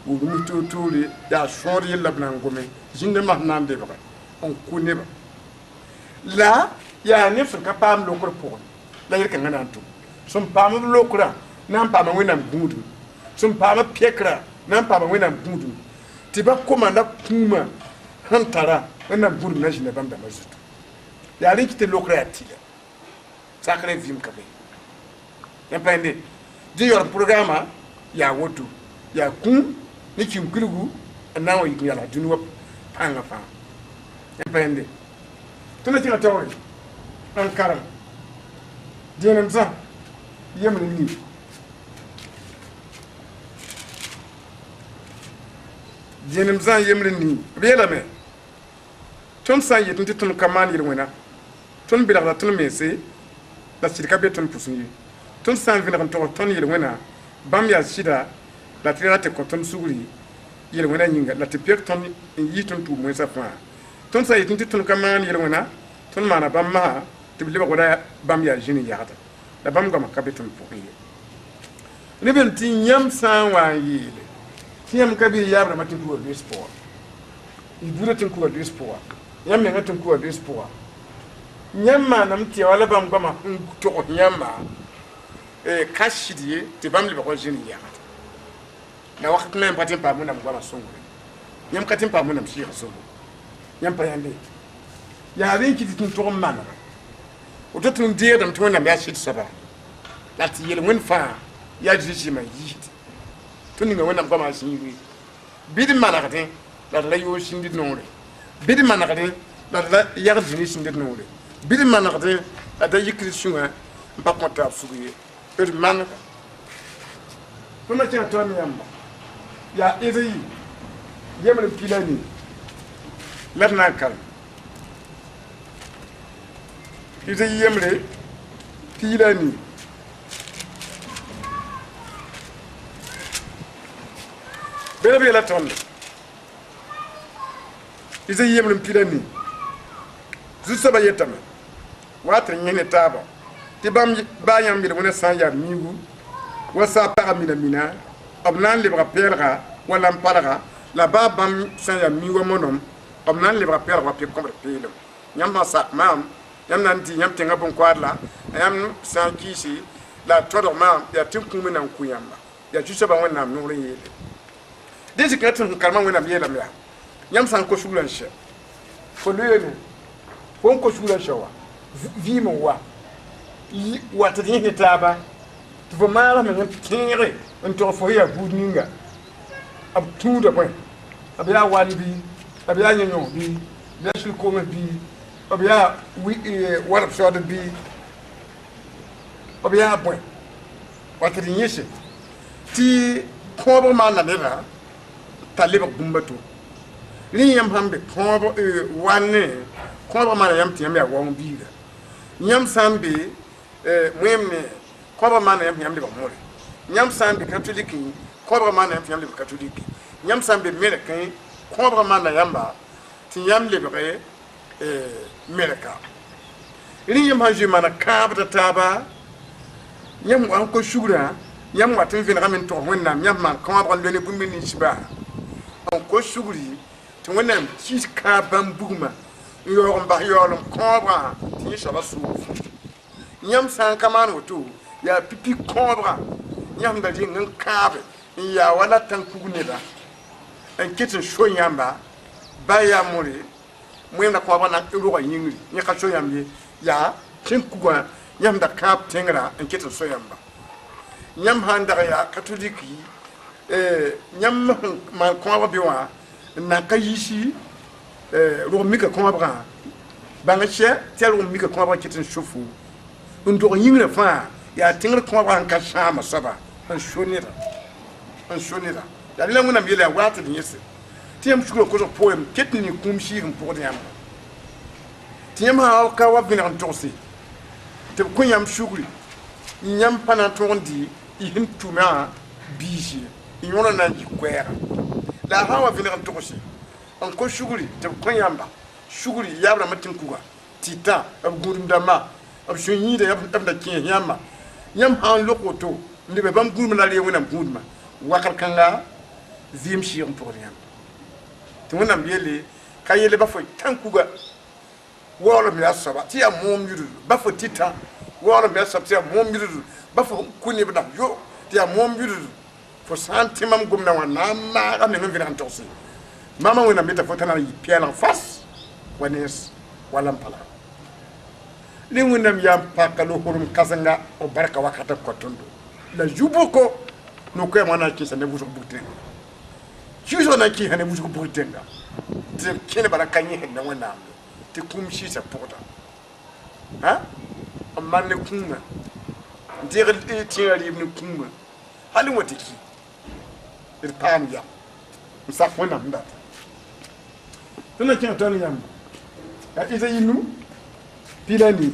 wolumshi toturi ya shondo yella blangome jinde mahnande ba on kuneba la ya ne fika pam lokor pon la yirka ngana to sun pam lokura nan pam wenam gudu sun pam pekra nan pam wenam gudu tiba komanda kuma hantara wenam gudu na jine bamba mazutu ya rinkite lokura atile sakre vim kabe empende di yor programa ya wotu ya kun ni kimkulugu nawo yala dunwa panga fa empende tuna tinga tawo an karam dienam za yemni ni dienam za yemni ni bela me ton sa yetun tun kaman yirwena ton bilagla ton mese la sirka beton pusunyi ton sa vina ton ton yirwena bam ya sida la tirate ko ton suguri yirwena nyinga la tepek ton yitun tu mo sa fa ton sa yetun tun kaman yirwena ton mana bam ma tibliba goda bam ya jini ya hata la bam gama kabeton pour yi ne ben ti nyam san wa yile tiyam kabi yabra matin ko do sport I bura tin ko do sport yam me ngatin ko do sport nyamma nam ti wala bam gama to nyamma kashidie te bam le ko jini ya na wakati même patin pa mun am gama songo nyam katin pa mun am shi songo nyam pa yande ya rin ki tin to man o to tun die dam to na me shi saba lati yele mun fa ya jiji ma yi tun nga wona gama shi yi bidin manakate la yo shindi nore bidin manakate la yar jini shindi nore bidin manakate ada yikri sunga mpa konta fuye manaka kuma tin to mi yamba ya iri yemen pilani latna kal iri yemre pilani bebe la ton iri yemre pilani zusa ba yetama watra nyene taba tibam bayam bi wona sanya migu wasa para mina abnan libra perga wala mparaga la babam sanya migu monom abnan libra perga pe komre pelo nyamba sak mam yam nan di yam tenga bon kwadla yam sankisi la todo mam ya tinkum nan kuyamba ya jusa ba wona nure yele desi katun kalma wona yela mya yam san ko shulan she ko lele fon ko shulan shawa vimo wa wata ni taba to fo mala men tingere en to fo ya budninga ab tuda point ab ya wali bi ab ya nyo bi ya shul ko bi ab ya wi wala shod bi ab ya point wata ni yese ti ko bo man na dera taliba gumbato ni yam hambe ko bo wanne ko bo man yam ti yam ya won bi ga nyam sambe mwemne koba mana yam yam de bamore nyam sambe katoliki koba mana yam de katoliki nyam sambe americain koba mana yamba ti yam le bre america ni yam hanje mana kabda taba nyam an ko shura yam watin vin ramen to wonna nyam man koba le ne bumbi ni shiba an ko shuguri to wonna ci ka bambuma yo mba yo koba ti shaba su nyam san kaman woto ya pipi kobra nyam da jin kabe ya wala tan kugne da en kitin sho nyamba ba ya muri mu na kobra na ro yingri nya ka sho yambe ya tin kugwa nyam da kap tengra en kitin sho yamba nyam handa ya katoliki nyam man kobra biwa na kayishi ro mika kobra banga che tel ro mika kobra kitin shofu ndo yingre fa ya tingre ko ba ka shama saba an shonira ya le nguna biela wata ni yese tiem shukro ko poem ketni kumshi pour yam tiem ha ka wa bina ntosi te ko yam shukri nyam pana tondi I hintuma bishi yona na jikwera la hawa bina ntosi an ko shukri te ko yamba shukri yabra matin kuga tita ab gurundama ab shunyi da yabda kin yamma yam han lokoto ndibe bam gurma na lewu nam gurma wakal kanga zim shi on pour yam to wonam yele kayele ba fo tankuga wolo mi asaba ti am mom yudu ba fo tita wolo mi asaba ti am mom yudu ba fo kuni bada yo ti am mom yudu fo santimam gumna wana ma am ne ngina antosi mama wona meta fo tanala yi piela face wanes wala mpala ni wundam yam pakalo hurum kasanga o baraka wakata ko tondo la juboko no ko mana ki sa ne buso bukte juso na ki hane buso buktenga te kene baraka nyi hen wona te kum shi sa porta ha amma ne kunga ndire tiari ibn kunga hali wati ki ir pam ya msa fona mda tuna kin tani yam ya iza yinu pilani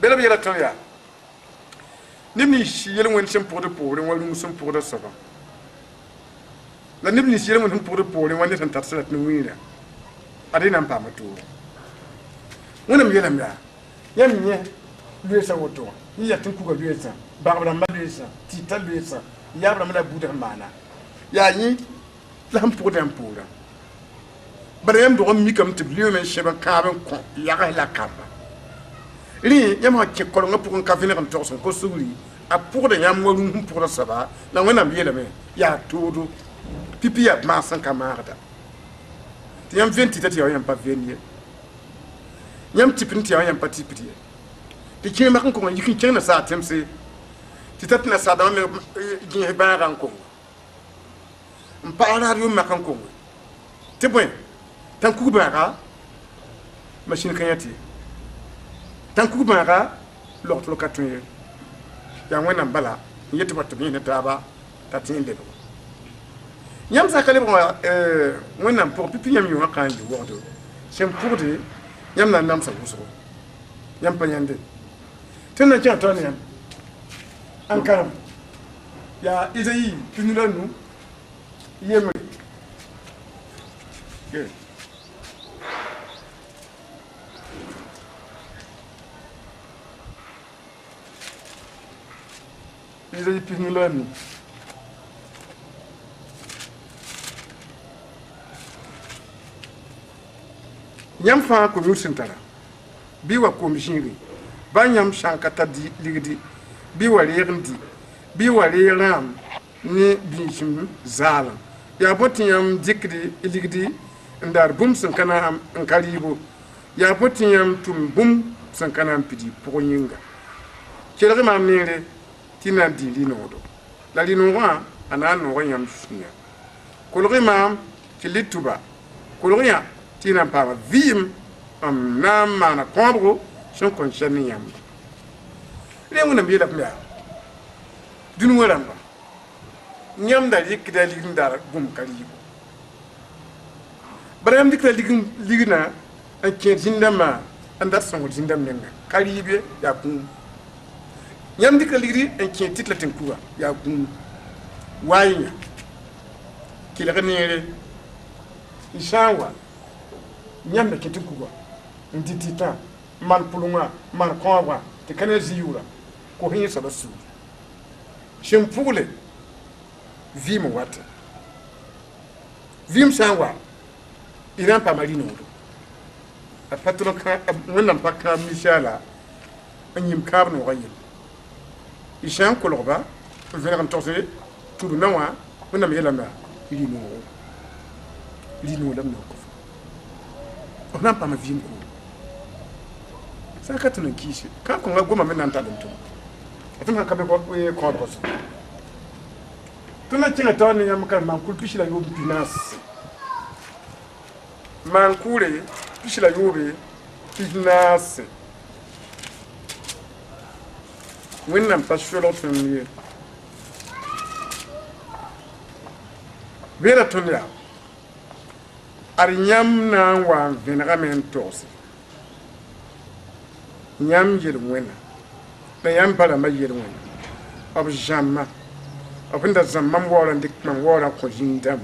bela bi yela tonya nimni shi yelen won sem pour de pour won lu sem pour de saba la nimni shi yelen won pour de pour won tan tarsalat no wira adina mpa mato wonam yelam ya yam nye luesa woto ya tin ku ga luesa babra ma luesa tita luesa ya babra ma buda mana ya yi la ham pour dem pour bare yam do mi kam tibliyo men sheba kaben ko ya ga la kamba ri yam ha ke ko nga pour ka venir en torson ko sugri a pour de yam walu pour ça va la wona mi yele me ya todo pipi ya ma san camarade ti yam 20 tati yam pas venir yam tipinti yam pas tipiti ti ke ma kan ko yikin ken sa temse ti tatna sa da me gi ba ran ko mpara yu ma kan ko ti bon tan ku ba machine kanyati tan ku ba lot lo katun ya wona bala yeti bato bi ne taba tatin de yam sa kale bon wona pour pipi yam yu kan ju wodo sem pour de yam na nam sa wuso yam panyande tena cha to ne yam ankaram ya izai tunilanu yeme good izai tunilanu nyam fa ko yusintara biwa ko mishiri banyam shankata di ligdi biwa regndi biwa reram ni binchim zalam ya botinyam dikdi iligdi ndar bum sun kana am kalibo ya botinyam tum bum sun kana am pidi poyinga kelere mam nere tina di linodo la linora ana no yam sunya kolore mam kilituba kolore tina pa vim am nam mana kobro son kon chani yam rengu na biela pla dunu waramba nyam da yikda ligindar gum kalibo baram dikla ligina an ken jindama andar son jindam nenga kalibe ya kun nyam dikla ligri an ken titla tenkuwa ya kun waynya kilagane ishawa nyam da ketukuwa nditita man pulunga man konwa te kana ziyura ko hin sa basu shin pule vim wata vim sanwa iran pa marino do a patron ka wannan pa ka mishala anyim kabno wayim ishan koloba venir entorser tout nawa wannan yela na lino lam no ko on n'a pas ma vie ko saka tunan kishi ka kun ga goma men nan ta dunto atuma ka be ko ko ko tuna cinga tawni yam kan man kul pishi la yobu pinas man kule pishi la yobu pinas winnan pasfelo tunni bera tunya Arinyam na wa veneramento nyam yirwena na yam bala ma yirwena ob jamma obinda zamman wora ndikman wora ko jindam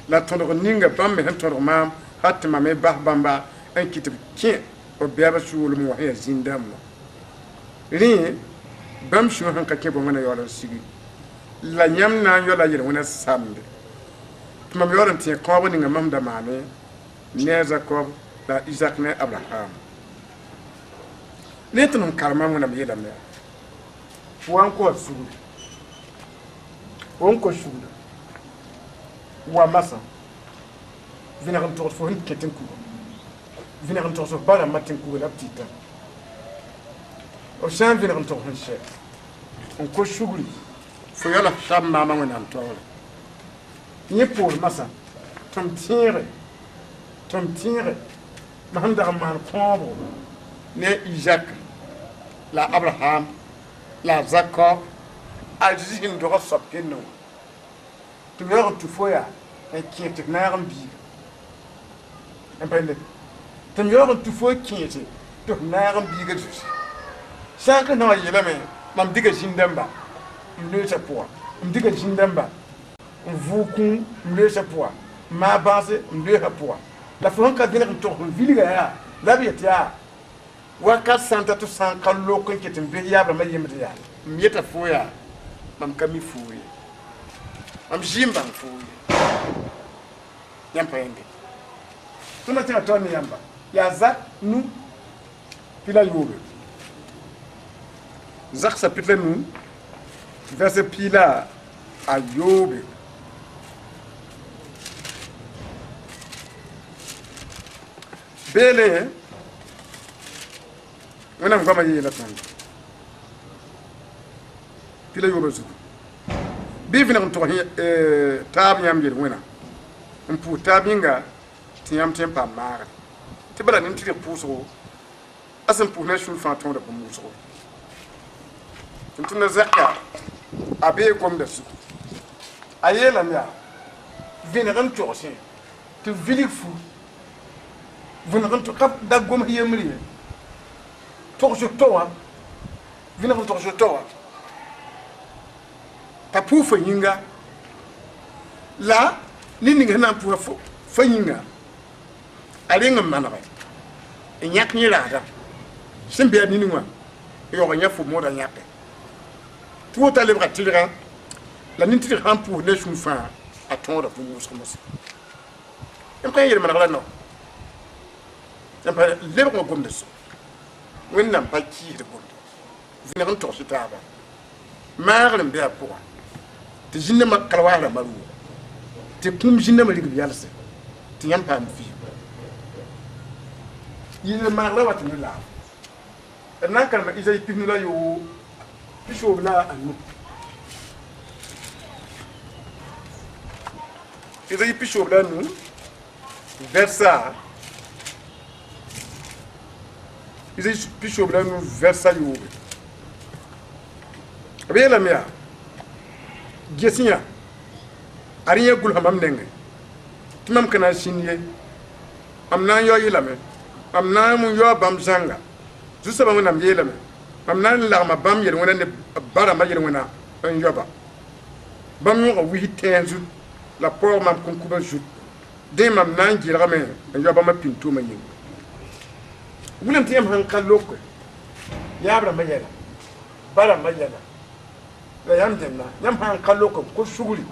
la tondo ninga bamme han tondo mam hatima me bamba en kitib kien o biaba suul mo ya jindam ri bam shu han ka kebo ngana yola sigi la nyam na yola yirwena sambe tuma mi yoran tie ko ni ngam da mane ne Jacob la Isaac ne Abraham ne tunum karma mo na mi yedam ne wan ko su won ko su wa masa vina kan to fo hin ketin ku vina kan to so bala matin ku la petite o shan vina kan to hin she on ko shuguri fo yala sham mama mo nan to ni pour masa tom tire mahanda man kombo ne Isaac la Abraham la Jacob ajin do sopino tu yor tu foya e kiete naram bi empende tu yor tu foya kiete to naram bi ga jusi saka na yela me mam diga jindamba mle sa poa mdiga jindamba mvuku mle sa poa ma base mle ha poa la fonka dina to viliga ya labiya waka santa to san kallo ko kitin bi ya ba mai yimta ya miyeta foya mam kami fuye am jimba fu yampa yende tuna tira toni yamba ya zak nu pila yobe zak chapitre nu verset pila a yobe bele wana ngoma yela tanga pila yobe zu bi vina ko tab nyam yel wena mpu tabinga tiyam tempa mara tibala nin tire puso asan pu na shul fa ton da muso tuntuna zakka abe gom da su ayela mya vina kan to se tu vili fu vina kan to kap da gom yemri to so towa vina kan to so towa papu fa yinga la nini ngana pu fa yinga arenga manaba nyak ni rada simbe nini wa yo nya fu moda nyape tu ta le bratira la ninti rampu ne shun fa atonda fu muso muso en pa yele manala no en pa le ko gomde so wenna pa ki de gomde vina kan to sitaba maaglim be apo te jinne makalwara maru te kum jinne ma ligi yalse te yam pam fi yile magla wat ni la nan kan ma izay pinu la yo pisho bla anu izay pisho bla nu versa izay pisho bla nu versa yo abela mia gesinya ariya gul hamam nenge timam kana shinye amna yo yilame amna mu yo bam zanga zusa ba munam yilame amna la ma bam yel wona ne bara ma yel wona en yoba bam yo wi tenzu la por mam kun kuba jut de mam nan jilga me en yoba ma pintu ma yin wulam tiyam han kalloko yabra ma yela bara ma yela la yam denna yam han kalloko ko shuguli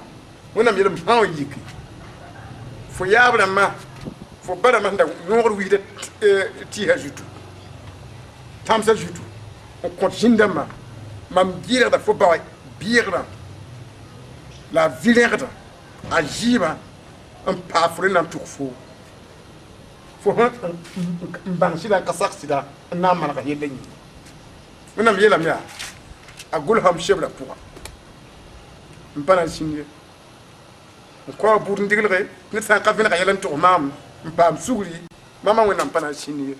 wona mi yelum hawo yiki fo yabra ma fo bara ma nda ngor wi de ti hajutu tamsa jutu on continue ma mam gira da fo ba biira la vilerda ajiba un pafre nam tukfo fo han mbang sida kasak sida na man ka yeleni wona mi yelam ya agul ham shebra pour mpana sinye ko bur ndigil re ni sa ka vina ka yelan to mam mpam sugri mama wona mpana sinye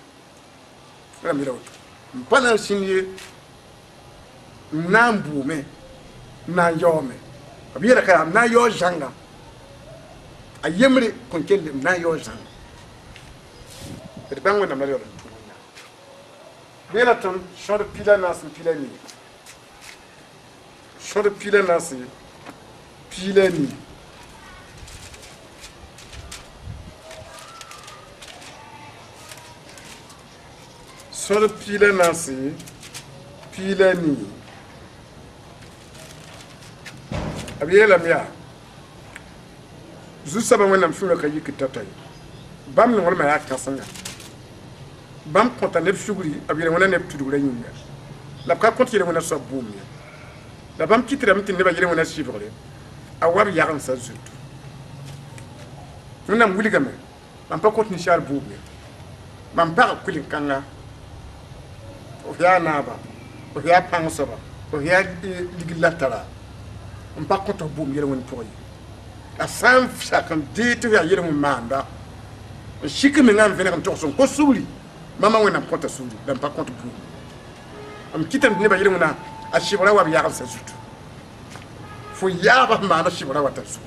wona mi raw mpana sinye nambume na yome abira ka na yo janga ayemre kon kelle na yo janga et bango na mali bela ton shor pila nas pila ni shor pila nas pila ni shor pila nas pila ni abiyela miya zusa ba wannan fura ka yiki tatai bam ni wala ma ya kasanga bam konta ne fuguri abiyela wala ne tudura nyinga la ka konti wala so bumi la bam kitira mti ne ba yele wala sivre awab yaran sa zutu nuna nguli game bam pa konti shal bumi bam pa kulin kanga o ya naba o ya pansoba o ya ligilatara on pas contre boum yele won pour yi la sam chacun dit tu yele mon manda chique me ngam venir en torson ko souli mama wona contre souli dan pas contre boum am kitam ne ba yele wona a shibra wa biya sa zutu fo ya ba ma na shibra wa ta su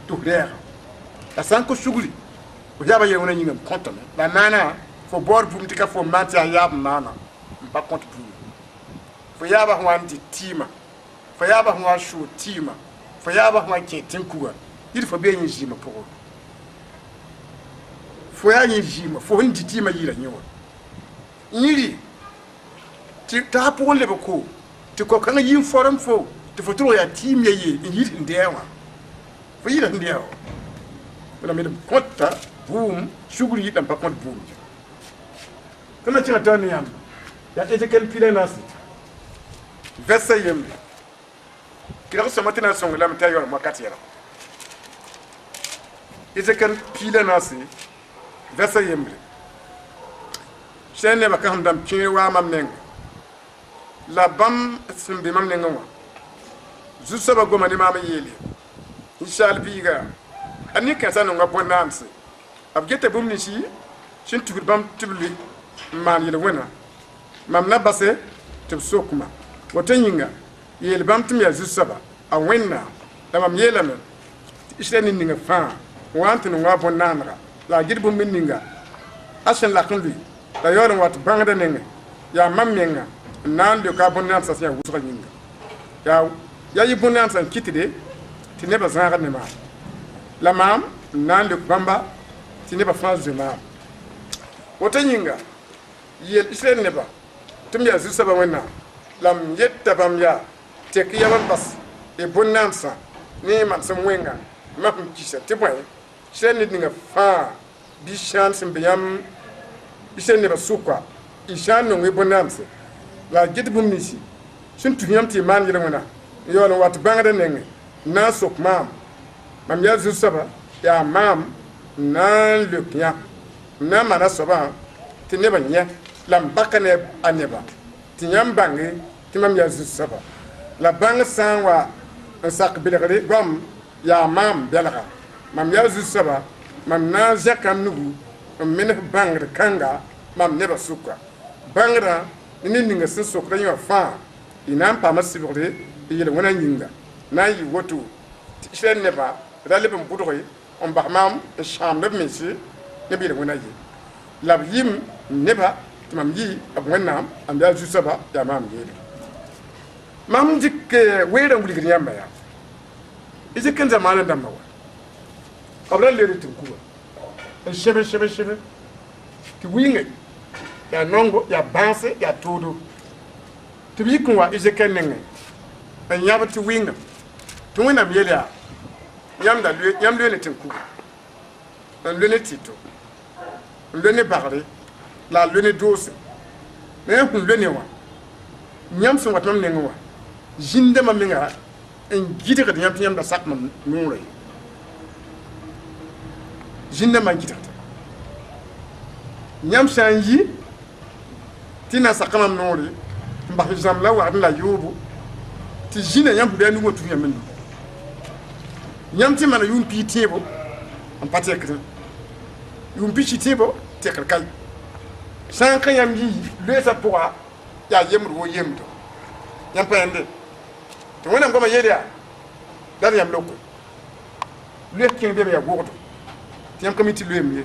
to reer la sam ko souli ko ya ba yele wona ngam contre la nana fo bord boum tika fo mati ya ba nana pas contre boum fo ya ba wandi tima fa yaba hwa shu tima fa yaba hwa ke tinkuwa yiri fa be yin jima po fo ya yin jima fo hindi tima yira nyewa yiri ti ta po le ko ti ko kan yin forum fo ti fo tro ya tim ye yiri ndewa fo yɩɩda sẽn dɩya wã me kõta buum sugr yɩ dãmb pa kõt buum tɩ na kẽga tã ne yãmb yaa Ézéchiel pila naase versa yembre kɩrg sõma tɩ na n sõng lame t'a yaoolem wakat yɛlg Ézéchiel pila naase versa yembre sẽn nebã kãsem dãmb kẽer waa mam nengẽ la bãmb sẽn be mam nengẽ wã zu-soabã goma ne maam n yeele ninsaal biiga a nin-kãensã nonga bõn-naamse b geta bũmb ninsi sẽn tugd bãmb tɩ b lʋɩ n maan yel-wẽna mam na base tɩ b sokma woto yĩnga yeel bãmb tɩ m yaa zu-soaba a wẽnnaam la mam yeelame tɩ Israɛl nin ninga fãa n wa n tɩ nonga a bõn-naanega la a gɩd bũmb n ninga a sẽn lak n lʋɩ la yaool n wat bãngda nengẽ yaa mam menga n na n leoka a bõn-naamsã sẽn yaa wʋsga yĩnga yaa yɩ bõn-naamsã n kɩtde tɩ nebã zãagd ne maam la maam n na n leok bãmba tɩ nebã fãa zoe maam woto yĩnga yeel Israɛl nebã tɩ m yaa zu-soabã wẽnnaam la m yeta bãmb yaa tek yam n bas y bõn-naamsã ne madsem wẽnga mam n kisa tɩ bõe Israɛl ned ninga fãa bi-sãan sẽn be yãmb Israɛl nebã sʋka y sãan nong y bõn-naamse la a get bũmb ninsi sẽn tus yãmb tɩ y maan yel-wẽna n yaool n wat bãngda nengẽ n na n sok maam mam yaa zu-soabã yaa maam n na n leok yã n na n maan a soabã tɩ nebã yẽ la m baka ne a nebã tɩ yãmb bãnge tɩ mam yaa zu-soabã la bãng sã n wa n sak belgre goam yaa maam belga mam yaa zu-soabã mam na n zãka m nugu n menes bãngd kãnga mam nebã sʋka bãngdã ne ned ninga sẽn sokda yẽ wã fãa y na n paama sɩbgde y yel-wẽna yĩnga na n yɩ woto tɩ Israɛl nebã ra leb n bʋdge n bas maam n sãamd b mense ne b yel-wẽna ye la b yɩm nebã tɩ mam yɩ b wẽnnaam m yaa zu-soabã yaa maam yeele mam dɩk weerã wilgd yãmba yaa Ézéchiel zamaanã dãmba wa b ra leed tɩ n kuba n sẽbe tɩ wɩɩngẽ yaa nongo yaa bãase yaa toodo tɩ b yik n wa Ézéchiel nengẽ n yãb tɩ wɩɩngã tɩ wẽnnaam yel yaa yãmb loe ne tɩ n kuba n loe ne tɩto n loe ne bagre la a loe ne doose la yã sẽn loe ne wã yãmb sẽn wat mam nengẽ wã zĩndãmã menga n gɩdgd yãmb tɩ yãmb da sak mam noorã ye zĩndãmã n gɩdgda yãmb sã n yi tɩ na sak mam noore n bas zãmb la wagd la yoobo tɩ zĩnã yãmb sẽn be a nugã tʋg yãmb n lu yãmb tɩ mana yʋʋm pii tẽebo n pa tekdẽ yʋʋm pisi tẽebo tekd kay sã n ka yãmb yɩ loeesã pʋga yaa yembd wo yemdo yãmb pa yãnde tɩ wẽnnaam goamã yeel yaa la d yãmb loke loes kẽng be yaa gʋgdo tɩ yãmb ka mi tɩ loeem ye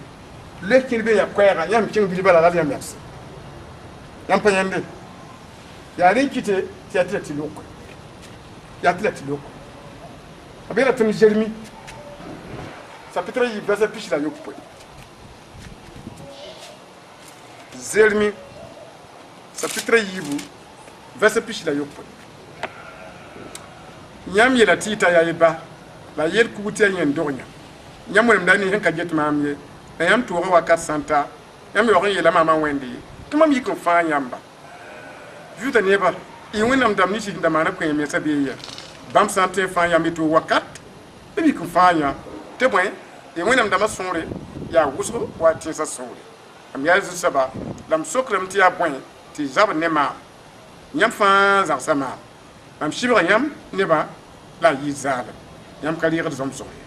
loes kẽng be yaa koɛɛgã yãmb kẽng bilbã la d yãmb yabse yãmb pa yãnde yaa rẽ kɩte tɩ yaa tɩ la tɩ loke yaa tɩ la tɩ loke b yeela tɩm Zeremi chapitre yɩ verset pis la yopoe Zeremi chapitre yiibu verset pis la yopoe yãmb yeela tɩ y ta yaa y ba la yel kug tɩ yaa yẽn dog yã yãmb wẽnemda ne sẽn ka get maam ye la yãmb tʋʋga wakat sãn ta yãmb yaoog n yeela maamã wẽnde ye tɩ mam yik n fãa yãmba juuda nebã y wẽnnaam dãmb ninsi sẽn da maana kõe mensã bee ya bãmb sã n tõe n fãa yãmb y tʋʋg wakat b yik n fãa yã tɩ bõe y wẽnnaam dãmbã sõore yaa wʋsg wa tẽnsã sõore m yaa zu-soabã la m sokrame tɩ yaa bõe tɩ y zabd ne maam yãmb fãa zagsa maam mam sɩbga yãmb nebã la a yɩ zaalem yãmb ka rɩɩgd zõmsg ye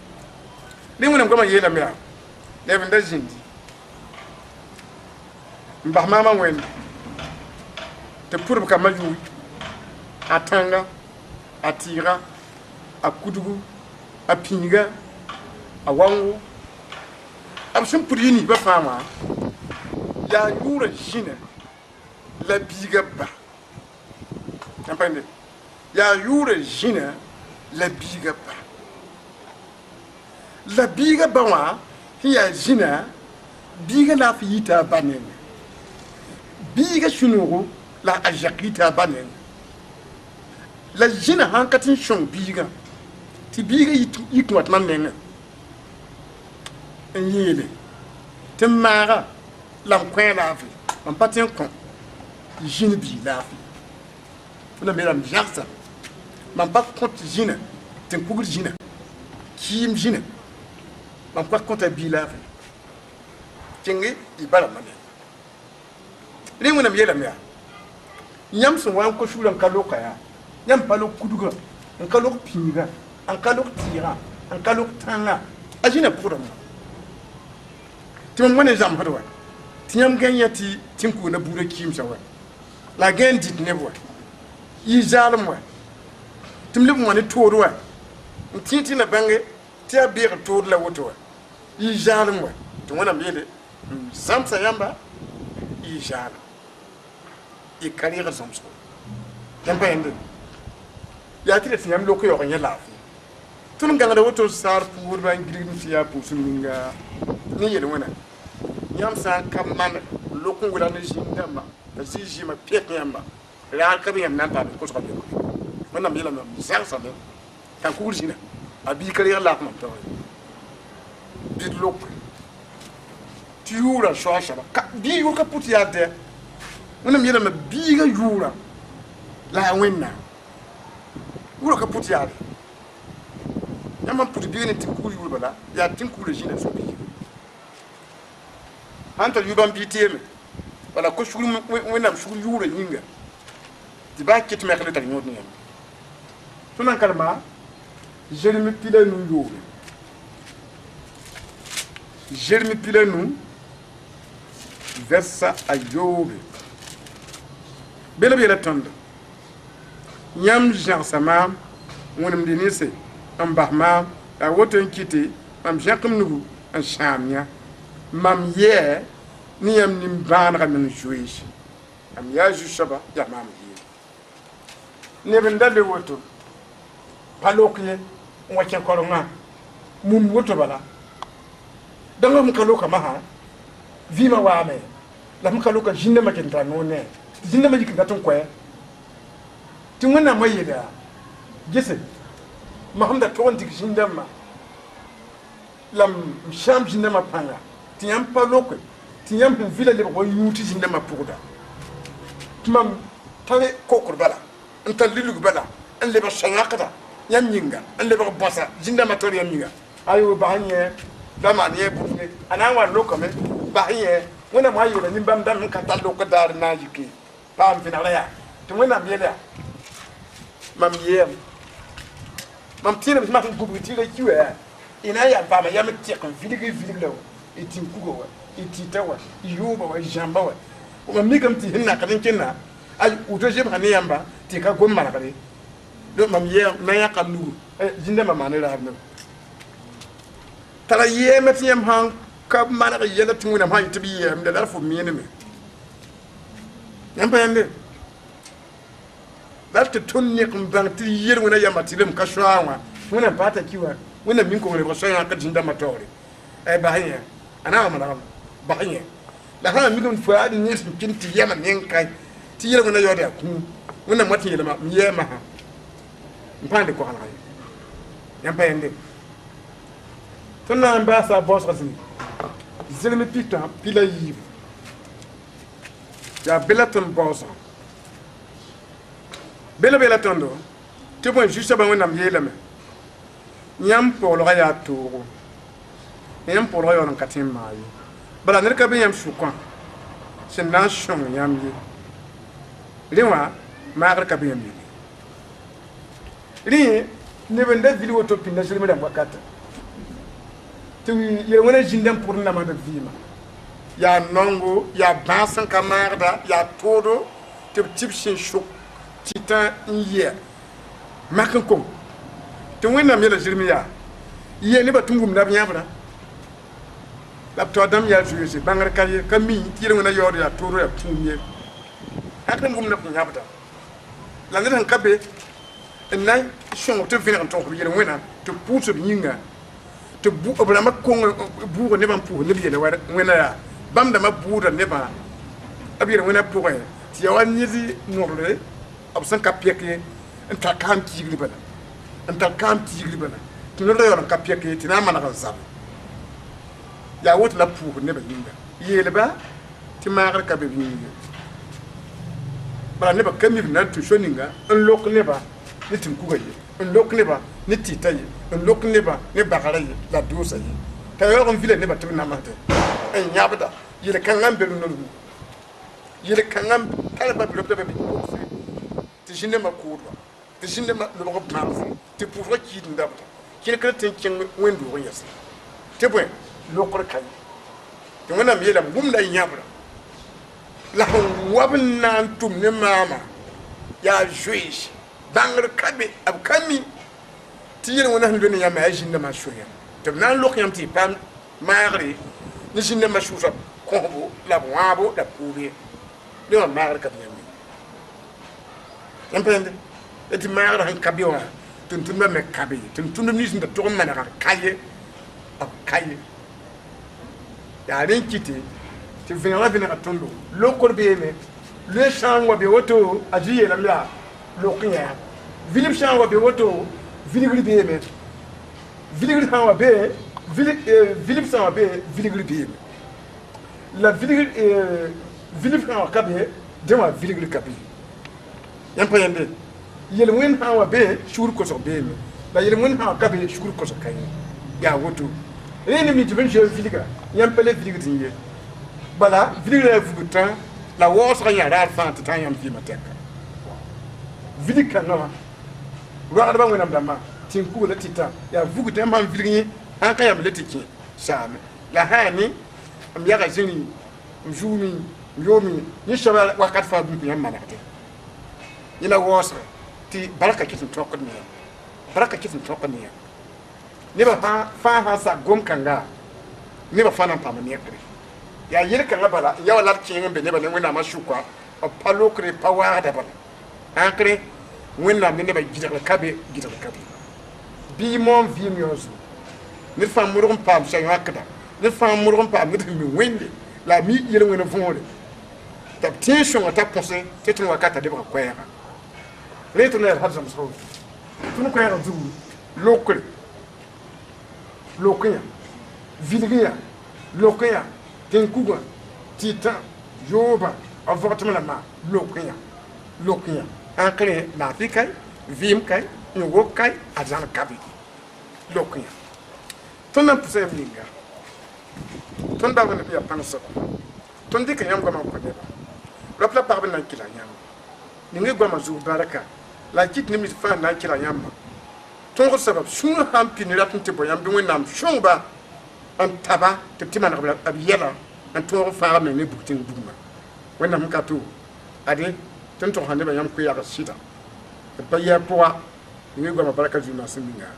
rẽ wẽnnaam goamã yeelame yaa leb n da zĩndi n bas maamã wẽnd tɩ pʋdb kambã yuuy a tãnga a tɩɩga a kudgu a pĩiga a wango b sẽn pʋd yɩ ninsbã fãa wã yaa yʋʋrã zĩnã la biiga ba yãmb pa yẽnde yaa yʋʋrã zĩnã la biiga ba la biiga ba wã sẽn yaa zĩnã biiga la a fɩ yita a ba nengẽ biiga sũ-noogo la a zak yita a ba nengẽ la zĩnã sãn ka tɩ n sõng biigã ti biiga yik wat mam nenga en yele te maaga lam kwen laafi man patin kon jini bi laafi funa meram jaksa man pa kont jina ten kugul jina kim jina man pa kont bi laafi tingi di bala man ni wona mi yela mi nyam so wan ko shulan kaloka ya nyam palo kuduga en kalok pinga en kalok tira en kalok tanga ajina pour moi ti mo ne jam hadwa ti nyam ganyati tinku na bura kim sawa la gen dit ne bo yi jar mo tim lebu mani todo wa ti na bange ti abir todo la woto yi jar mo to wona mele samsa yamba yi jar i carrière samso yamba ende ya tire ti nyam loko yo ganya lafi tun ganga da woto sar pour ba ngiri ti ya pour suninga ni yele wona nyam sa kam man loko ngula ne jindama da jiji ma pek yamba la ka bi yam nan ta ko so ko wona mi la no sar sa be ta ku jina abi carrière la ma to bi loko ti yura so asha ka bi yu ka puti ya de wona mi la ma bi ga yura la wenna wuro ka puti ya yamma puti bi ne tinkuri wuro bala ya tinkuri jina so bi hanta yuban biteme wala ko shuru wona shuru yuro yinga di ba kit me xale tak ñot ñam sunan kalma jermi pile nu yuro jermi pile nu versa ayobe bela bela tanda nyam jan sama wonum dinise am bahma a woton kiti am jakum nugu an shamnya mam ye ni yam nim banra min juish am ya ju shaba ya mam ye ne ben dale woto palokye wachen koronga mum woto bala danga mu kaloka maha vima wame la mu kaloka jinne makinta no ne jinne makinta ton kwe ti wona mayida gese mahamda ton dik jinne ma lam sham jinne ma panga ti yam palokye ti yam villa le ko yuti jinne ma pourda tumam tare kokur bala anta lilu bala an le ba shangakata yam nyinga an le ba bossa jinne ma tor yam nyinga ayo bahanye dama ne bufne ana wa lokame bahanye wona ma yela ni bam dam ka tallo ko dar na jiki pam finala ya to wona biela mam yem mam tina ma ko bubu tira kiwe ina ya ba ma yam ti kan viligi law iti kugo wa iti tawa yuba wa jamba wa o mi kam ti hinna kan kinna ay uto je ba ne yamba ti ka gomma na kare do mam yem na ya kan lu jinde ma ma ne ra ne tara yeme ti yam han ka mana ga yela tunguna ma yiti biye da darfu miyene me yamba yande dalta tonni kum bang ti yer wona yamba ti lem ka shwawa wona pata kiwa wona min ko ngere ko soya ka jinda matore ay bahiya ana ma na bahiya la ha mi kum faadi ni tin kinti yama nen kai ti yer wona yoda ku wona mati yela ma yema ha mpande ko hala yamba yande tonna mba sa boss rasini zelme pita pila yiv ya belaton boss bela tondo te bon juste ba wonam yelame nyam polo ya toro nyam polo yo nan katin mai bala ne ka be yam shukwa sin na shon yam yi lewa ma ka be yam yi ri ne ben da video to pinna zelme da bakata tu ye wona jindem pour na ma de vima ya nongo ya bansan kamarda ya todo te tip shin shuk titan ye makan ko te wona me la jirmiya ye ne batungum na nyabra la to adam ya juye bangar kali kami tire wona yodo ya todo ya tumye akam gum na nyabda la ndan kabe enay shon te vina to ko ye wona te pousse binga te bu obrama ko bu ne ban pu ne biele wena ya bam da ma bu da ne ba abire wena pu ko ti ya wan ni norle absan ka peke en ta kan ti gli bala anta kam tigri bana tino da yoran kapia ke tina mana kan sab ya wot la pu ne ba yinga yelba ti magar ka be yinga bala ne ba kami na tu shoninga en lok ne ba ni tin ku gaye en lok ne ba ni titaye en lok ne ba ni bagara ye la dosa ye ta yoran vile ne ba tu na mate en nyabda yele kan ngambe no yele kan ngam kala ba bi be ti jinde ma kuudwa ti jinde ma lo ko maasi ti pour ki ndabta ki le tin kin wendu ko yes te boy lo ko kay te wona mi yelam gum lay nyabra la hon wabna antum ne mama ya juish bangar kabe ab kami ti yele wona hande ne yama jinde ma shoya te nan lo yam ti pam maagri ni jinde ma shusa ko bo la wabo da poubi le maagri ka yami entende eti maagri han kabi wa tuntun me kabi tuntun ni sinda to man ka kaye ab kaye ya ren kiti ti vinra vinra tondo lo korbe me le chango be woto ajiye la lo kinya vilip chango be woto viligri be me viligri hanwa be vilip chango be viligri be la viligri vilip hanwa kabe de wa viligri kabi yampa yande yel wen hawa be shur ko so be me la yel wen hawa kabe shur ko so kay ya woto reni mi tiben je viliga yampa le viliga tinye bala viliga fugutan la wosra ya ra fa tan yam fi mateka vilika no ro adaba ngena mdama tin ku la tita ya fugutan man viliga an kayam le tiki same la hani am yaga jini mjumi yomi ni shaba wakat fa bu yam manakate ina wosra ti baraka kitin tokon ne baraka kitin tokon ne ne ba fa ha sa gom kanga ne ba fa nan pa ne kre ya yir kanga bala ya wala kin be ne ba ne wona ma shukwa o palo kre pawa da bala an kre wona ne ba gidal kabe bi mon vi miozo ne fa murum pam shay wakda ne fa murum pam ne mi wende la mi yele wona fonde ta tension ta pensée tetin wakata de ba kwera retourner à Hadjam Saoud. Tout le monde a dit local, local, Vilria, local, Tenkuga, Titan, Yoba, avortement la main, local, ancré la Pikai, Vimkai, Nuwokai, Adjan Kabi, local. Ton a poussé Linga. Ton d'avant ne peut pas penser. Ton dit que Yam Gama connaît pas. La plupart de qui la Yam. Ningue Gama Zou Baraka. La kit ni mi fa na kira yamma ton ko sabab sun ham pinira tun te boyam bi wonam shomba an taba te timana ab yela an to fa me ne buktin bugma wonam ka to ade ton to hande ba yam ko ya ga sita ba ya poa ni go ma baraka juna sun minga